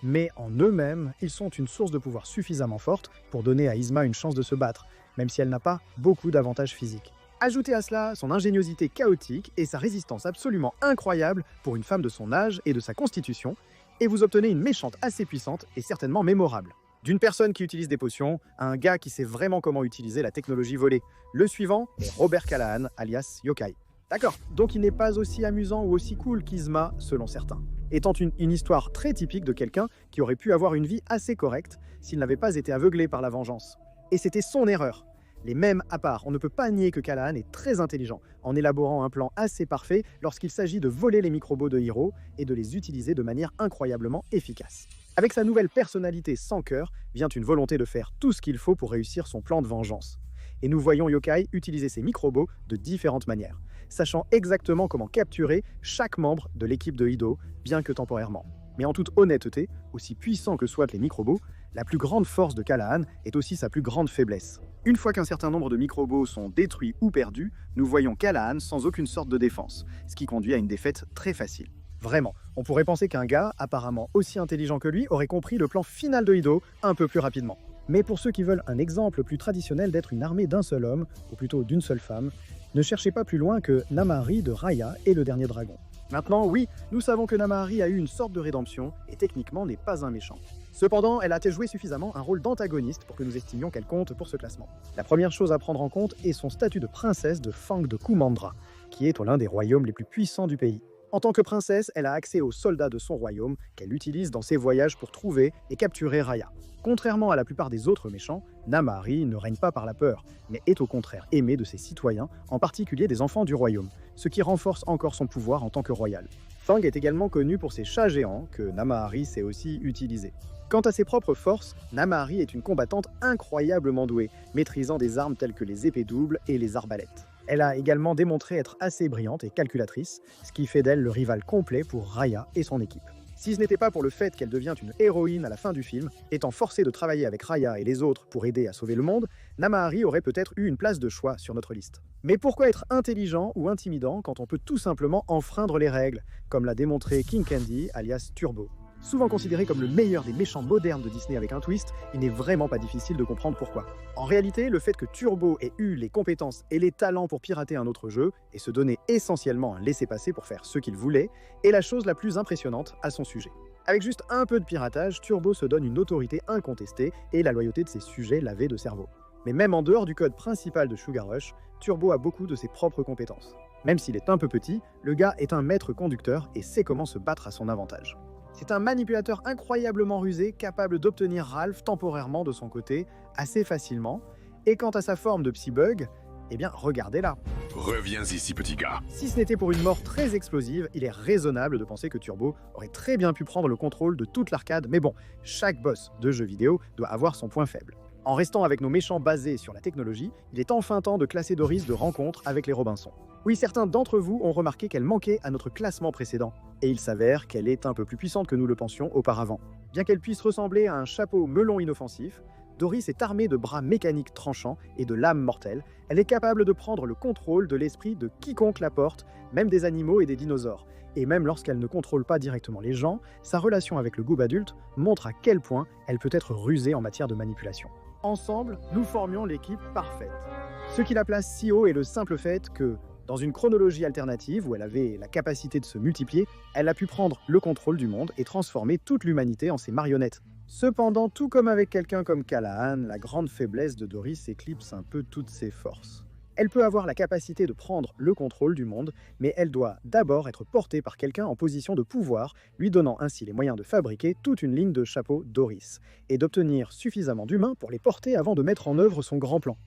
B: Mais en eux-mêmes, ils sont une source de pouvoir suffisamment forte pour donner à Yzma une chance de se battre, même si elle n'a pas beaucoup d'avantages physiques. Ajoutez à cela son ingéniosité chaotique et sa résistance absolument incroyable pour une femme de son âge et de sa constitution, et vous obtenez une méchante assez puissante et certainement mémorable. D'une personne qui utilise des potions à un gars qui sait vraiment comment utiliser la technologie volée. Le suivant est Robert Callahan, alias Yokai. D'accord, donc il n'est pas aussi amusant ou aussi cool qu'Yzma, selon certains. Étant une histoire très typique de quelqu'un qui aurait pu avoir une vie assez correcte s'il n'avait pas été aveuglé par la vengeance. Et c'était son erreur. Les mêmes à part, on ne peut pas nier que Callahan est très intelligent en élaborant un plan assez parfait lorsqu'il s'agit de voler les microbos de Hiro et de les utiliser de manière incroyablement efficace. Avec sa nouvelle personnalité sans cœur vient une volonté de faire tout ce qu'il faut pour réussir son plan de vengeance. Et nous voyons Yokai utiliser ses microbos de différentes manières, sachant exactement comment capturer chaque membre de l'équipe de Ido, bien que temporairement. Mais en toute honnêteté, aussi puissants que soient les microbos, la plus grande force de Callahan est aussi sa plus grande faiblesse. Une fois qu'un certain nombre de microbos sont détruits ou perdus, nous voyons Callahan sans aucune sorte de défense, ce qui conduit à une défaite très facile. Vraiment, on pourrait penser qu'un gars, apparemment aussi intelligent que lui, aurait compris le plan final de Ido un peu plus rapidement. Mais pour ceux qui veulent un exemple plus traditionnel d'être une armée d'un seul homme, ou plutôt d'une seule femme, ne cherchez pas plus loin que Namahari de Raya et le dernier dragon. Maintenant, oui, nous savons que Namahari a eu une sorte de rédemption et techniquement n'est pas un méchant. Cependant, elle a joué suffisamment un rôle d'antagoniste pour que nous estimions qu'elle compte pour ce classement. La première chose à prendre en compte est son statut de princesse de Fang de Kumandra, qui est l'un des royaumes les plus puissants du pays. En tant que princesse, elle a accès aux soldats de son royaume qu'elle utilise dans ses voyages pour trouver et capturer Raya. Contrairement à la plupart des autres méchants, Namahari ne règne pas par la peur, mais est au contraire aimée de ses citoyens, en particulier des enfants du royaume, ce qui renforce encore son pouvoir en tant que royale. Fang est également connu pour ses chats géants, que Namahari sait aussi utiliser. Quant à ses propres forces, Namahari est une combattante incroyablement douée, maîtrisant des armes telles que les épées doubles et les arbalètes. Elle a également démontré être assez brillante et calculatrice, ce qui fait d'elle le rival complet pour Raya et son équipe. Si ce n'était pas pour le fait qu'elle devient une héroïne à la fin du film, étant forcée de travailler avec Raya et les autres pour aider à sauver le monde, Namahari aurait peut-être eu une place de choix sur notre liste. Mais pourquoi être intelligent ou intimidant quand on peut tout simplement enfreindre les règles, comme l'a démontré King Candy alias Turbo? Souvent considéré comme le meilleur des méchants modernes de Disney avec un twist, il n'est vraiment pas difficile de comprendre pourquoi. En réalité, le fait que Turbo ait eu les compétences et les talents pour pirater un autre jeu, et se donner essentiellement un laissez-passer pour faire ce qu'il voulait, est la chose la plus impressionnante à son sujet. Avec juste un peu de piratage, Turbo se donne une autorité incontestée et la loyauté de ses sujets lavés de cerveau. Mais même en dehors du code principal de Sugar Rush, Turbo a beaucoup de ses propres compétences. Même s'il est un peu petit, le gars est un maître conducteur et sait comment se battre à son avantage. C'est un manipulateur incroyablement rusé, capable d'obtenir Ralph temporairement de son côté, assez facilement. Et quant à sa forme de Psybug, eh bien regardez-la.
G: Reviens ici, petit gars.
B: Si ce n'était pour une mort très explosive, il est raisonnable de penser que Turbo aurait très bien pu prendre le contrôle de toute l'arcade, mais bon, chaque boss de jeu vidéo doit avoir son point faible. En restant avec nos méchants basés sur la technologie, il est enfin temps de classer Doris de rencontre avec les Robinson. Oui, certains d'entre vous ont remarqué qu'elle manquait à notre classement précédent, et il s'avère qu'elle est un peu plus puissante que nous le pensions auparavant. Bien qu'elle puisse ressembler à un chapeau melon inoffensif, Doris est armée de bras mécaniques tranchants et de lames mortelles. Elle est capable de prendre le contrôle de l'esprit de quiconque la porte, même des animaux et des dinosaures. Et même lorsqu'elle ne contrôle pas directement les gens, sa relation avec le Goob adulte montre à quel point elle peut être rusée en matière de manipulation. Ensemble, nous formions l'équipe parfaite. Ce qui la place si haut est le simple fait que, dans une chronologie alternative où elle avait la capacité de se multiplier, elle a pu prendre le contrôle du monde et transformer toute l'humanité en ses marionnettes. Cependant, tout comme avec quelqu'un comme Callahan, la grande faiblesse de Doris éclipse un peu toutes ses forces. Elle peut avoir la capacité de prendre le contrôle du monde, mais elle doit d'abord être portée par quelqu'un en position de pouvoir, lui donnant ainsi les moyens de fabriquer toute une ligne de chapeaux Doris, et d'obtenir suffisamment d'humains pour les porter avant de mettre en œuvre son grand plan.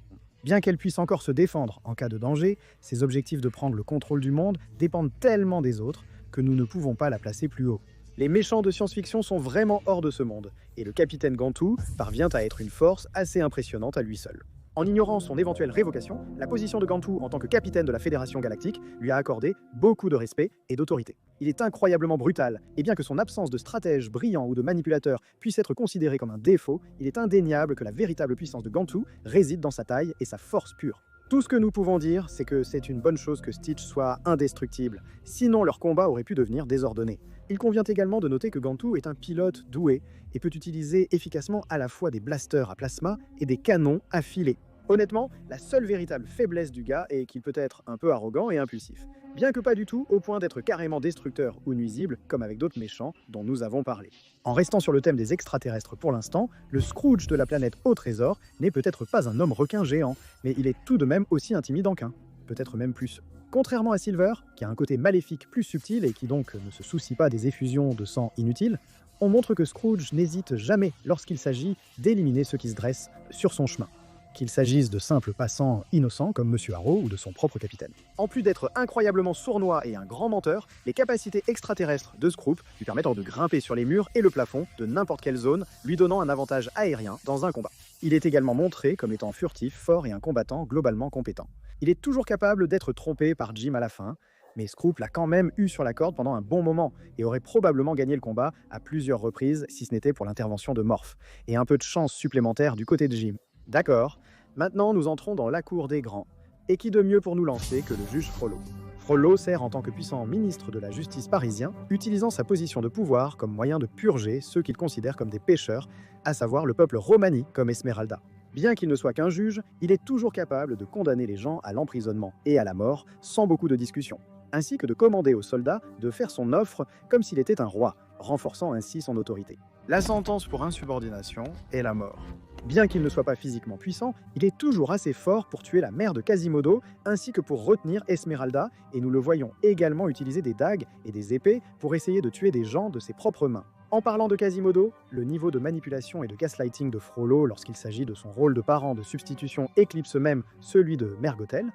B: Bien qu'elle puisse encore se défendre en cas de danger, ses objectifs de prendre le contrôle du monde dépendent tellement des autres que nous ne pouvons pas la placer plus haut. Les méchants de science-fiction sont vraiment hors de ce monde, et le capitaine Gantu parvient à être une force assez impressionnante à lui seul. En ignorant son éventuelle révocation, la position de Gantu en tant que capitaine de la Fédération Galactique lui a accordé beaucoup de respect et d'autorité. Il est incroyablement brutal, et bien que son absence de stratège brillant ou de manipulateur puisse être considérée comme un défaut, il est indéniable que la véritable puissance de Gantu réside dans sa taille et sa force pure. Tout ce que nous pouvons dire, c'est que c'est une bonne chose que Stitch soit indestructible, sinon leur combat aurait pu devenir désordonné. Il convient également de noter que Gantu est un pilote doué et peut utiliser efficacement à la fois des blasters à plasma et des canons à filet. Honnêtement, la seule véritable faiblesse du gars est qu'il peut être un peu arrogant et impulsif, bien que pas du tout au point d'être carrément destructeur ou nuisible, comme avec d'autres méchants dont nous avons parlé. En restant sur le thème des extraterrestres pour l'instant, le Scrooge de la planète au trésor n'est peut-être pas un homme requin géant, mais il est tout de même aussi intimidant qu'un, peut-être même plus. Contrairement à Silver, qui a un côté maléfique plus subtil et qui donc ne se soucie pas des effusions de sang inutiles, on montre que Scrooge n'hésite jamais lorsqu'il s'agit d'éliminer ceux qui se dressent sur son chemin. Qu'il s'agisse de simples passants innocents comme Monsieur Harrow ou de son propre capitaine. En plus d'être incroyablement sournois et un grand menteur, les capacités extraterrestres de Scroop lui permettent de grimper sur les murs et le plafond de n'importe quelle zone, lui donnant un avantage aérien dans un combat. Il est également montré comme étant furtif, fort et un combattant globalement compétent. Il est toujours capable d'être trompé par Jim à la fin, mais Scroop l'a quand même eu sur la corde pendant un bon moment et aurait probablement gagné le combat à plusieurs reprises si ce n'était pour l'intervention de Morph, et un peu de chance supplémentaire du côté de Jim. D'accord, Maintenant, nous entrons dans la cour des grands. Et qui de mieux pour nous lancer que le juge Frollo? Frollo sert en tant que puissant ministre de la justice parisien, utilisant sa position de pouvoir comme moyen de purger ceux qu'il considère comme des pécheurs, à savoir le peuple romani comme Esmeralda. Bien qu'il ne soit qu'un juge, il est toujours capable de condamner les gens à l'emprisonnement et à la mort sans beaucoup de discussion, ainsi que de commander aux soldats de faire son offre comme s'il était un roi, renforçant ainsi son autorité. La sentence pour insubordination est la mort. Bien qu'il ne soit pas physiquement puissant, il est toujours assez fort pour tuer la mère de Quasimodo, ainsi que pour retenir Esmeralda, et nous le voyons également utiliser des dagues et des épées pour essayer de tuer des gens de ses propres mains. En parlant de Quasimodo, le niveau de manipulation et de gaslighting de Frollo lorsqu'il s'agit de son rôle de parent de substitution éclipse même celui de Mergotel,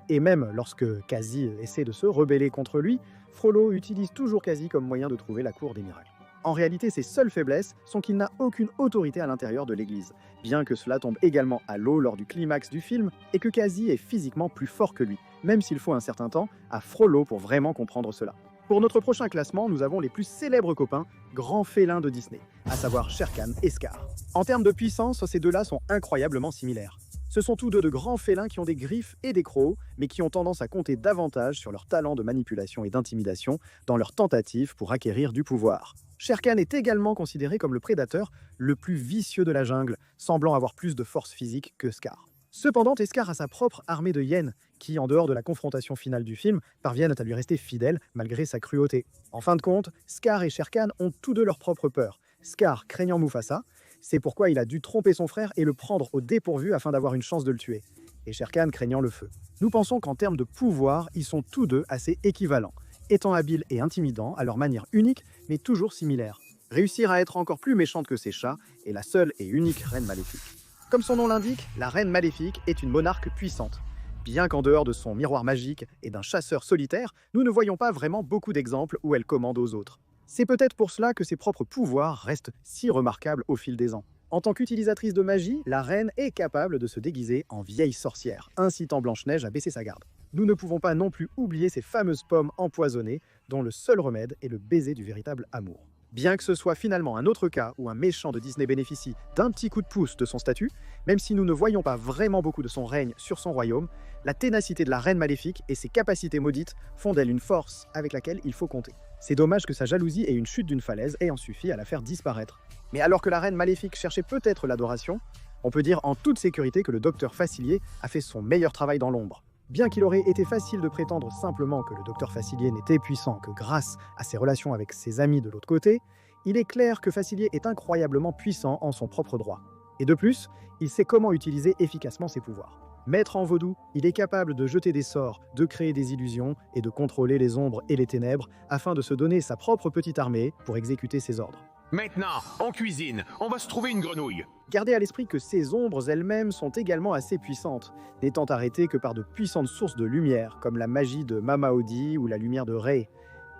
B: et même lorsque Quasi essaie de se rebeller contre lui, Frollo utilise toujours Quasi comme moyen de trouver la cour des miracles. En réalité, ses seules faiblesses sont qu'il n'a aucune autorité à l'intérieur de l'église, bien que cela tombe également à l'eau lors du climax du film et que Quasi est physiquement plus fort que lui, même s'il faut un certain temps à Frollo pour vraiment comprendre cela. Pour notre prochain classement, nous avons les plus célèbres copains, grands félins de Disney, à savoir Shere Khan et Scar. En termes de puissance, ces deux-là sont incroyablement similaires. Ce sont tous deux de grands félins qui ont des griffes et des crocs, mais qui ont tendance à compter davantage sur leur talent de manipulation et d'intimidation dans leur tentative pour acquérir du pouvoir. Shere Khan est également considéré comme le prédateur le plus vicieux de la jungle, semblant avoir plus de force physique que Scar. Cependant, Scar a sa propre armée de hyènes, qui, en dehors de la confrontation finale du film, parviennent à lui rester fidèles malgré sa cruauté. En fin de compte, Scar et Shere Khan ont tous deux leur propre peur. Scar craignant Mufasa, c'est pourquoi il a dû tromper son frère et le prendre au dépourvu afin d'avoir une chance de le tuer. Et Shere Khan craignant le feu. Nous pensons qu'en termes de pouvoir, ils sont tous deux assez équivalents, étant habiles et intimidants à leur manière unique, mais toujours similaire. Réussir à être encore plus méchante que ses chats est la seule et unique reine maléfique. Comme son nom l'indique, la reine maléfique est une monarque puissante. Bien qu'en dehors de son miroir magique et d'un chasseur solitaire, nous ne voyons pas vraiment beaucoup d'exemples où elle commande aux autres. C'est peut-être pour cela que ses propres pouvoirs restent si remarquables au fil des ans. En tant qu'utilisatrice de magie, la reine est capable de se déguiser en vieille sorcière, incitant Blanche-Neige à baisser sa garde. Nous ne pouvons pas non plus oublier ces fameuses pommes empoisonnées, dont le seul remède est le baiser du véritable amour. Bien que ce soit finalement un autre cas où un méchant de Disney bénéficie d'un petit coup de pouce de son statut, même si nous ne voyons pas vraiment beaucoup de son règne sur son royaume, la ténacité de la reine maléfique et ses capacités maudites font d'elle une force avec laquelle il faut compter. C'est dommage que sa jalousie et une chute d'une falaise ayant suffi à la faire disparaître. Mais alors que la reine maléfique cherchait peut-être l'adoration, on peut dire en toute sécurité que le docteur Facilier a fait son meilleur travail dans l'ombre. Bien qu'il aurait été facile de prétendre simplement que le docteur Facilier n'était puissant que grâce à ses relations avec ses amis de l'autre côté, il est clair que Facilier est incroyablement puissant en son propre droit. Et de plus, il sait comment utiliser efficacement ses pouvoirs. Maître en vaudou, il est capable de jeter des sorts, de créer des illusions et de contrôler les ombres et les ténèbres afin de se donner sa propre petite armée pour exécuter ses ordres.
E: Maintenant, on cuisine. On va se trouver une grenouille.
B: Gardez à l'esprit que ces ombres elles-mêmes sont également assez puissantes, n'étant arrêtées que par de puissantes sources de lumière, comme la magie de Mamaodi ou la lumière de Rei.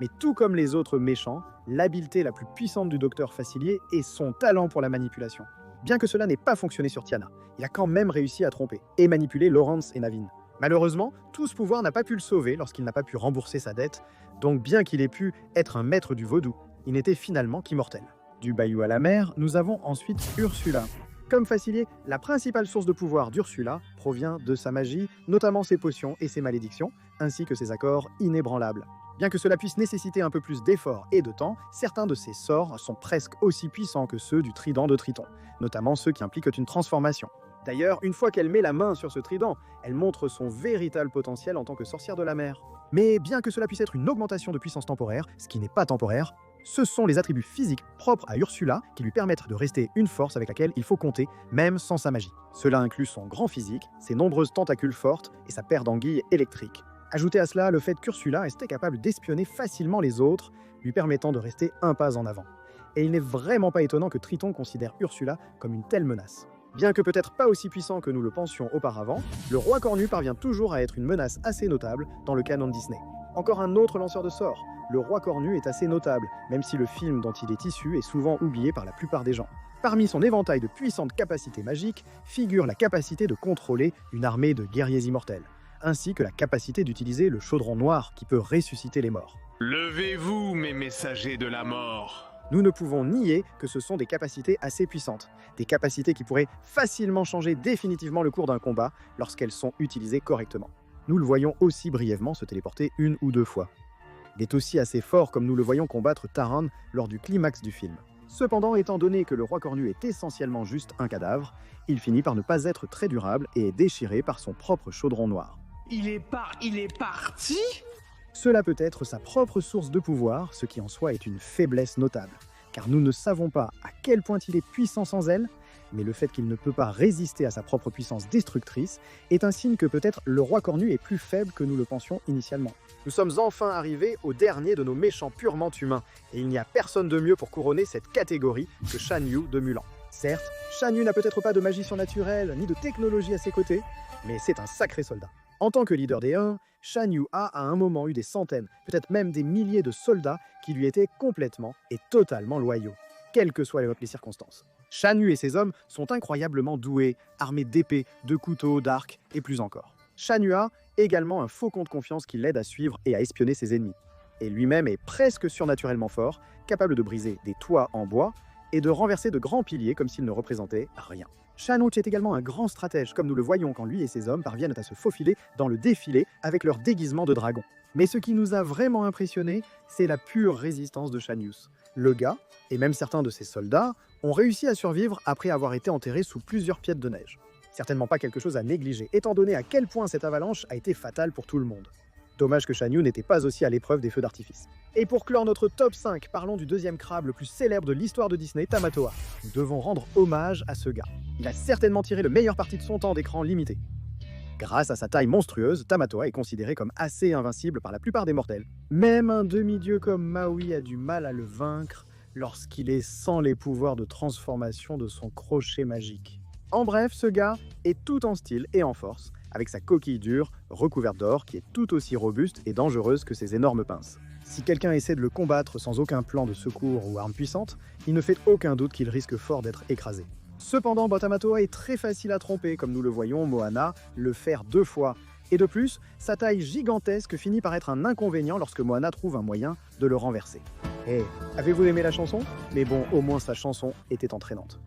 B: Mais tout comme les autres méchants, l'habileté la plus puissante du docteur Facilier est son talent pour la manipulation. Bien que cela n'ait pas fonctionné sur Tiana, il a quand même réussi à tromper et manipuler Lawrence et Naveen. Malheureusement, tout ce pouvoir n'a pas pu le sauver lorsqu'il n'a pas pu rembourser sa dette, donc bien qu'il ait pu être un maître du vaudou, il n'était finalement qu'immortel. Du bayou à la mer, nous avons ensuite Ursula. Comme Facilier, la principale source de pouvoir d'Ursula provient de sa magie, notamment ses potions et ses malédictions, ainsi que ses accords inébranlables. Bien que cela puisse nécessiter un peu plus d'efforts et de temps, certains de ses sorts sont presque aussi puissants que ceux du trident de Triton, notamment ceux qui impliquent une transformation. D'ailleurs, une fois qu'elle met la main sur ce trident, elle montre son véritable potentiel en tant que sorcière de la mer. Mais bien que cela puisse être une augmentation de puissance temporaire, ce qui n'est pas temporaire, ce sont les attributs physiques propres à Ursula qui lui permettent de rester une force avec laquelle il faut compter, même sans sa magie. Cela inclut son grand physique, ses nombreuses tentacules fortes et sa paire d'anguilles électriques. Ajoutez à cela le fait qu'Ursula restait capable d'espionner facilement les autres, lui permettant de rester un pas en avant. Et il n'est vraiment pas étonnant que Triton considère Ursula comme une telle menace. Bien que peut-être pas aussi puissant que nous le pensions auparavant, le roi cornu parvient toujours à être une menace assez notable dans le canon Disney. Encore un autre lanceur de sorts, le roi cornu est assez notable, même si le film dont il est issu est souvent oublié par la plupart des gens. Parmi son éventail de puissantes capacités magiques figure la capacité de contrôler une armée de guerriers immortels, ainsi que la capacité d'utiliser le chaudron noir qui peut ressusciter les morts.
E: Levez-vous, mes messagers de la mort.
B: Nous ne pouvons nier que ce sont des capacités assez puissantes, des capacités qui pourraient facilement changer définitivement le cours d'un combat lorsqu'elles sont utilisées correctement. Nous le voyons aussi brièvement se téléporter une ou deux fois. Il est aussi assez fort comme nous le voyons combattre Taran lors du climax du film. Cependant, étant donné que le roi cornu est essentiellement juste un cadavre, il finit par ne pas être très durable et est déchiré par son propre chaudron noir.
D: Il est parti?
B: Cela peut être sa propre source de pouvoir, ce qui en soi est une faiblesse notable, car nous ne savons pas à quel point il est puissant sans elle, mais le fait qu'il ne peut pas résister à sa propre puissance destructrice est un signe que peut-être le roi cornu est plus faible que nous le pensions initialement. Nous sommes enfin arrivés au dernier de nos méchants purement humains, et il n'y a personne de mieux pour couronner cette catégorie que Shan Yu de Mulan. Certes, Shan Yu n'a peut-être pas de magie surnaturelle ni de technologie à ses côtés, mais c'est un sacré soldat. En tant que leader des Huns, Shan Yu a à un moment eu des centaines, peut-être même des milliers de soldats qui lui étaient complètement et totalement loyaux, quelles que soient les circonstances. Shan Yu et ses hommes sont incroyablement doués, armés d'épées, de couteaux, d'arcs et plus encore. Shan Yu a également un faucon de confiance qui l'aide à suivre et à espionner ses ennemis. Et lui-même est presque surnaturellement fort, capable de briser des toits en bois et de renverser de grands piliers comme s'ils ne représentaient rien. Shan Yu est également un grand stratège, comme nous le voyons quand lui et ses hommes parviennent à se faufiler dans le défilé avec leur déguisement de dragon. Mais ce qui nous a vraiment impressionnés, c'est la pure résistance de Shan Yu. Le gars, et même certains de ses soldats, ont réussi à survivre après avoir été enterrés sous plusieurs pieds de neige. Certainement pas quelque chose à négliger, étant donné à quel point cette avalanche a été fatale pour tout le monde. Dommage que Shan Yu n'était pas aussi à l'épreuve des feux d'artifice. Et pour clore notre top 5, parlons du deuxième crabe le plus célèbre de l'histoire de Disney, Tamatoa. Nous devons rendre hommage à ce gars. Il a certainement tiré le meilleur parti de son temps d'écran limité. Grâce à sa taille monstrueuse, Tamatoa est considéré comme assez invincible par la plupart des mortels. Même un demi-dieu comme Maui a du mal à le vaincre lorsqu'il est sans les pouvoirs de transformation de son crochet magique. En bref, ce gars est tout en style et en force, avec sa coquille dure, recouverte d'or, qui est tout aussi robuste et dangereuse que ses énormes pinces. Si quelqu'un essaie de le combattre sans aucun plan de secours ou arme puissante, il ne fait aucun doute qu'il risque fort d'être écrasé. Cependant, Tamatoa est très facile à tromper, comme nous le voyons Moana le faire 2 fois. Et de plus, sa taille gigantesque finit par être un inconvénient lorsque Moana trouve un moyen de le renverser. Avez-vous aimé la chanson? Mais bon, au moins sa chanson était entraînante.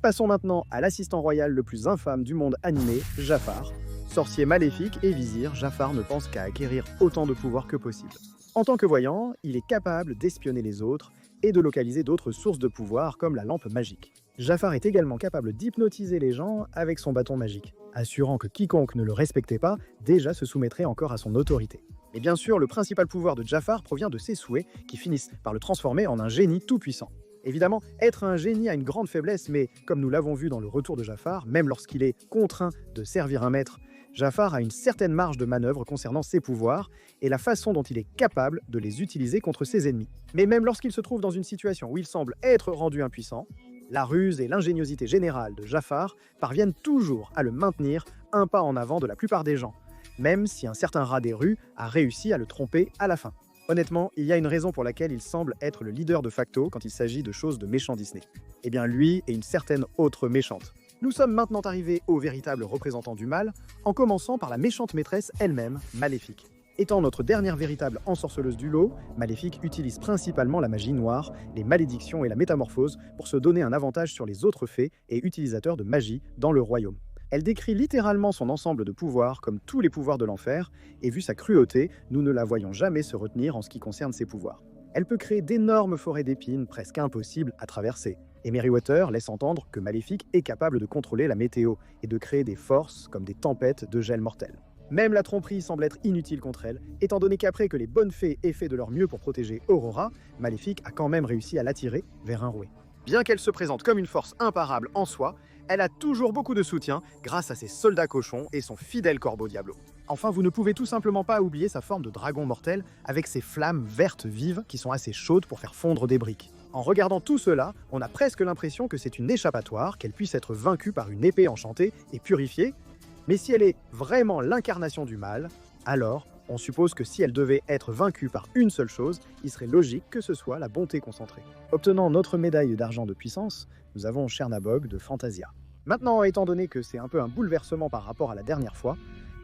B: Passons maintenant à l'assistant royal le plus infâme du monde animé, Jafar. Sorcier maléfique et vizir, Jafar ne pense qu'à acquérir autant de pouvoir que possible. En tant que voyant, il est capable d'espionner les autres et de localiser d'autres sources de pouvoir comme la lampe magique. Jafar est également capable d'hypnotiser les gens avec son bâton magique, assurant que quiconque ne le respectait pas déjà se soumettrait encore à son autorité. Et bien sûr, le principal pouvoir de Jafar provient de ses souhaits qui finissent par le transformer en un génie tout-puissant. Évidemment, être un génie a une grande faiblesse, mais comme nous l'avons vu dans le retour de Jafar, même lorsqu'il est contraint de servir un maître, Jafar a une certaine marge de manœuvre concernant ses pouvoirs et la façon dont il est capable de les utiliser contre ses ennemis. Mais même lorsqu'il se trouve dans une situation où il semble être rendu impuissant, la ruse et l'ingéniosité générale de Jafar parviennent toujours à le maintenir un pas en avant de la plupart des gens, même si un certain rat des rues a réussi à le tromper à la fin. Honnêtement, il y a une raison pour laquelle il semble être le leader de facto quand il s'agit de choses de méchants Disney. Eh bien lui et une certaine autre méchante. Nous sommes maintenant arrivés au véritable représentant du mal, en commençant par la méchante maîtresse elle-même, Maléfique. Étant notre dernière véritable ensorceleuse du lot, Maléfique utilise principalement la magie noire, les malédictions et la métamorphose pour se donner un avantage sur les autres fées et utilisateurs de magie dans le royaume. Elle décrit littéralement son ensemble de pouvoirs comme tous les pouvoirs de l'enfer, et vu sa cruauté, nous ne la voyons jamais se retenir en ce qui concerne ses pouvoirs. Elle peut créer d'énormes forêts d'épines presque impossibles à traverser, et Merryweather laisse entendre que Maléfique est capable de contrôler la météo et de créer des forces comme des tempêtes de gel mortel. Même la tromperie semble être inutile contre elle, étant donné qu'après que les bonnes fées aient fait de leur mieux pour protéger Aurora, Maléfique a quand même réussi à l'attirer vers un rouet. Bien qu'elle se présente comme une force imparable en soi, elle a toujours beaucoup de soutien grâce à ses soldats cochons et son fidèle corbeau Diablo. Enfin, vous ne pouvez tout simplement pas oublier sa forme de dragon mortel avec ses flammes vertes vives qui sont assez chaudes pour faire fondre des briques. En regardant tout cela, on a presque l'impression que c'est une échappatoire, qu'elle puisse être vaincue par une épée enchantée et purifiée, mais si elle est vraiment l'incarnation du mal, alors on suppose que si elle devait être vaincue par une seule chose, il serait logique que ce soit la bonté concentrée. Obtenant notre médaille d'argent de puissance, nous avons Chernabog de Fantasia. Maintenant, étant donné que c'est un peu un bouleversement par rapport à la dernière fois,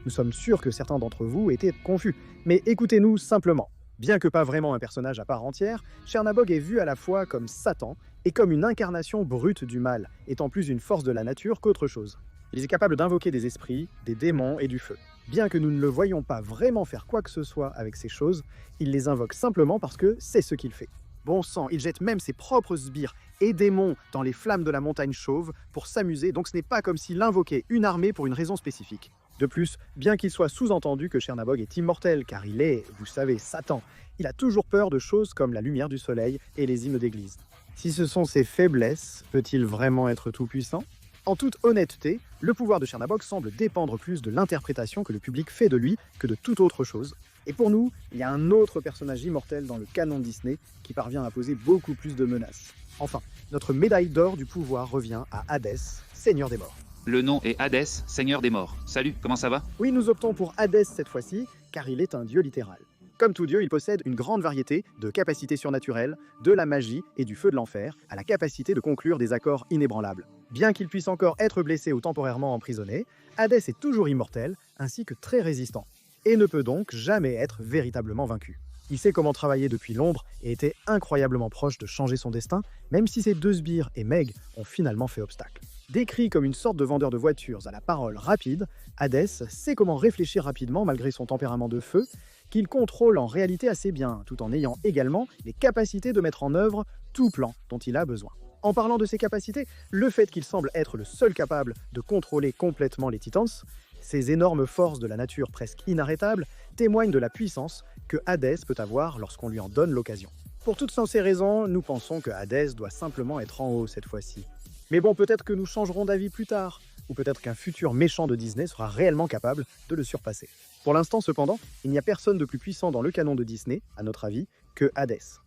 B: nous sommes sûrs que certains d'entre vous étaient confus. Mais écoutez-nous simplement. Bien que pas vraiment un personnage à part entière, Chernabog est vu à la fois comme Satan et comme une incarnation brute du mal, étant plus une force de la nature qu'autre chose. Il est capable d'invoquer des esprits, des démons et du feu. Bien que nous ne le voyions pas vraiment faire quoi que ce soit avec ces choses, il les invoque simplement parce que c'est ce qu'il fait. Bon sang, il jette même ses propres sbires et démons dans les flammes de la montagne chauve pour s'amuser, donc ce n'est pas comme s'il invoquait une armée pour une raison spécifique. De plus, bien qu'il soit sous-entendu que Chernabog est immortel, car il est, vous savez, Satan, il a toujours peur de choses comme la lumière du soleil et les hymnes d'église. Si ce sont ses faiblesses, peut-il vraiment être tout-puissant ? En toute honnêteté, le pouvoir de Chernabog semble dépendre plus de l'interprétation que le public fait de lui que de toute autre chose. Et pour nous, il y a un autre personnage immortel dans le canon Disney qui parvient à poser beaucoup plus de menaces. Enfin, notre médaille d'or du pouvoir revient à Hadès, seigneur des morts.
H: Le nom est Hadès, seigneur des morts. Salut, comment ça va?
B: Oui, nous optons pour Hadès cette fois-ci, car il est un dieu littéral. Comme tout dieu, il possède une grande variété de capacités surnaturelles, de la magie et du feu de l'enfer, à la capacité de conclure des accords inébranlables. Bien qu'il puisse encore être blessé ou temporairement emprisonné, Hadès est toujours immortel, ainsi que très résistant, et ne peut donc jamais être véritablement vaincu. Il sait comment travailler depuis l'ombre et était incroyablement proche de changer son destin, même si ses deux sbires et Meg ont finalement fait obstacle. Décrit comme une sorte de vendeur de voitures à la parole rapide, Hadès sait comment réfléchir rapidement malgré son tempérament de feu, qu'il contrôle en réalité assez bien, tout en ayant également les capacités de mettre en œuvre tout plan dont il a besoin. En parlant de ses capacités, le fait qu'il semble être le seul capable de contrôler complètement les Titans, ces énormes forces de la nature presque inarrêtables, témoignent de la puissance que Hadès peut avoir lorsqu'on lui en donne l'occasion. Pour toutes ces raisons, nous pensons que Hadès doit simplement être en haut cette fois-ci. Mais bon, peut-être que nous changerons d'avis plus tard, ou peut-être qu'un futur méchant de Disney sera réellement capable de le surpasser. Pour l'instant, cependant, il n'y a personne de plus puissant dans le canon de Disney, à notre avis, que Hadès.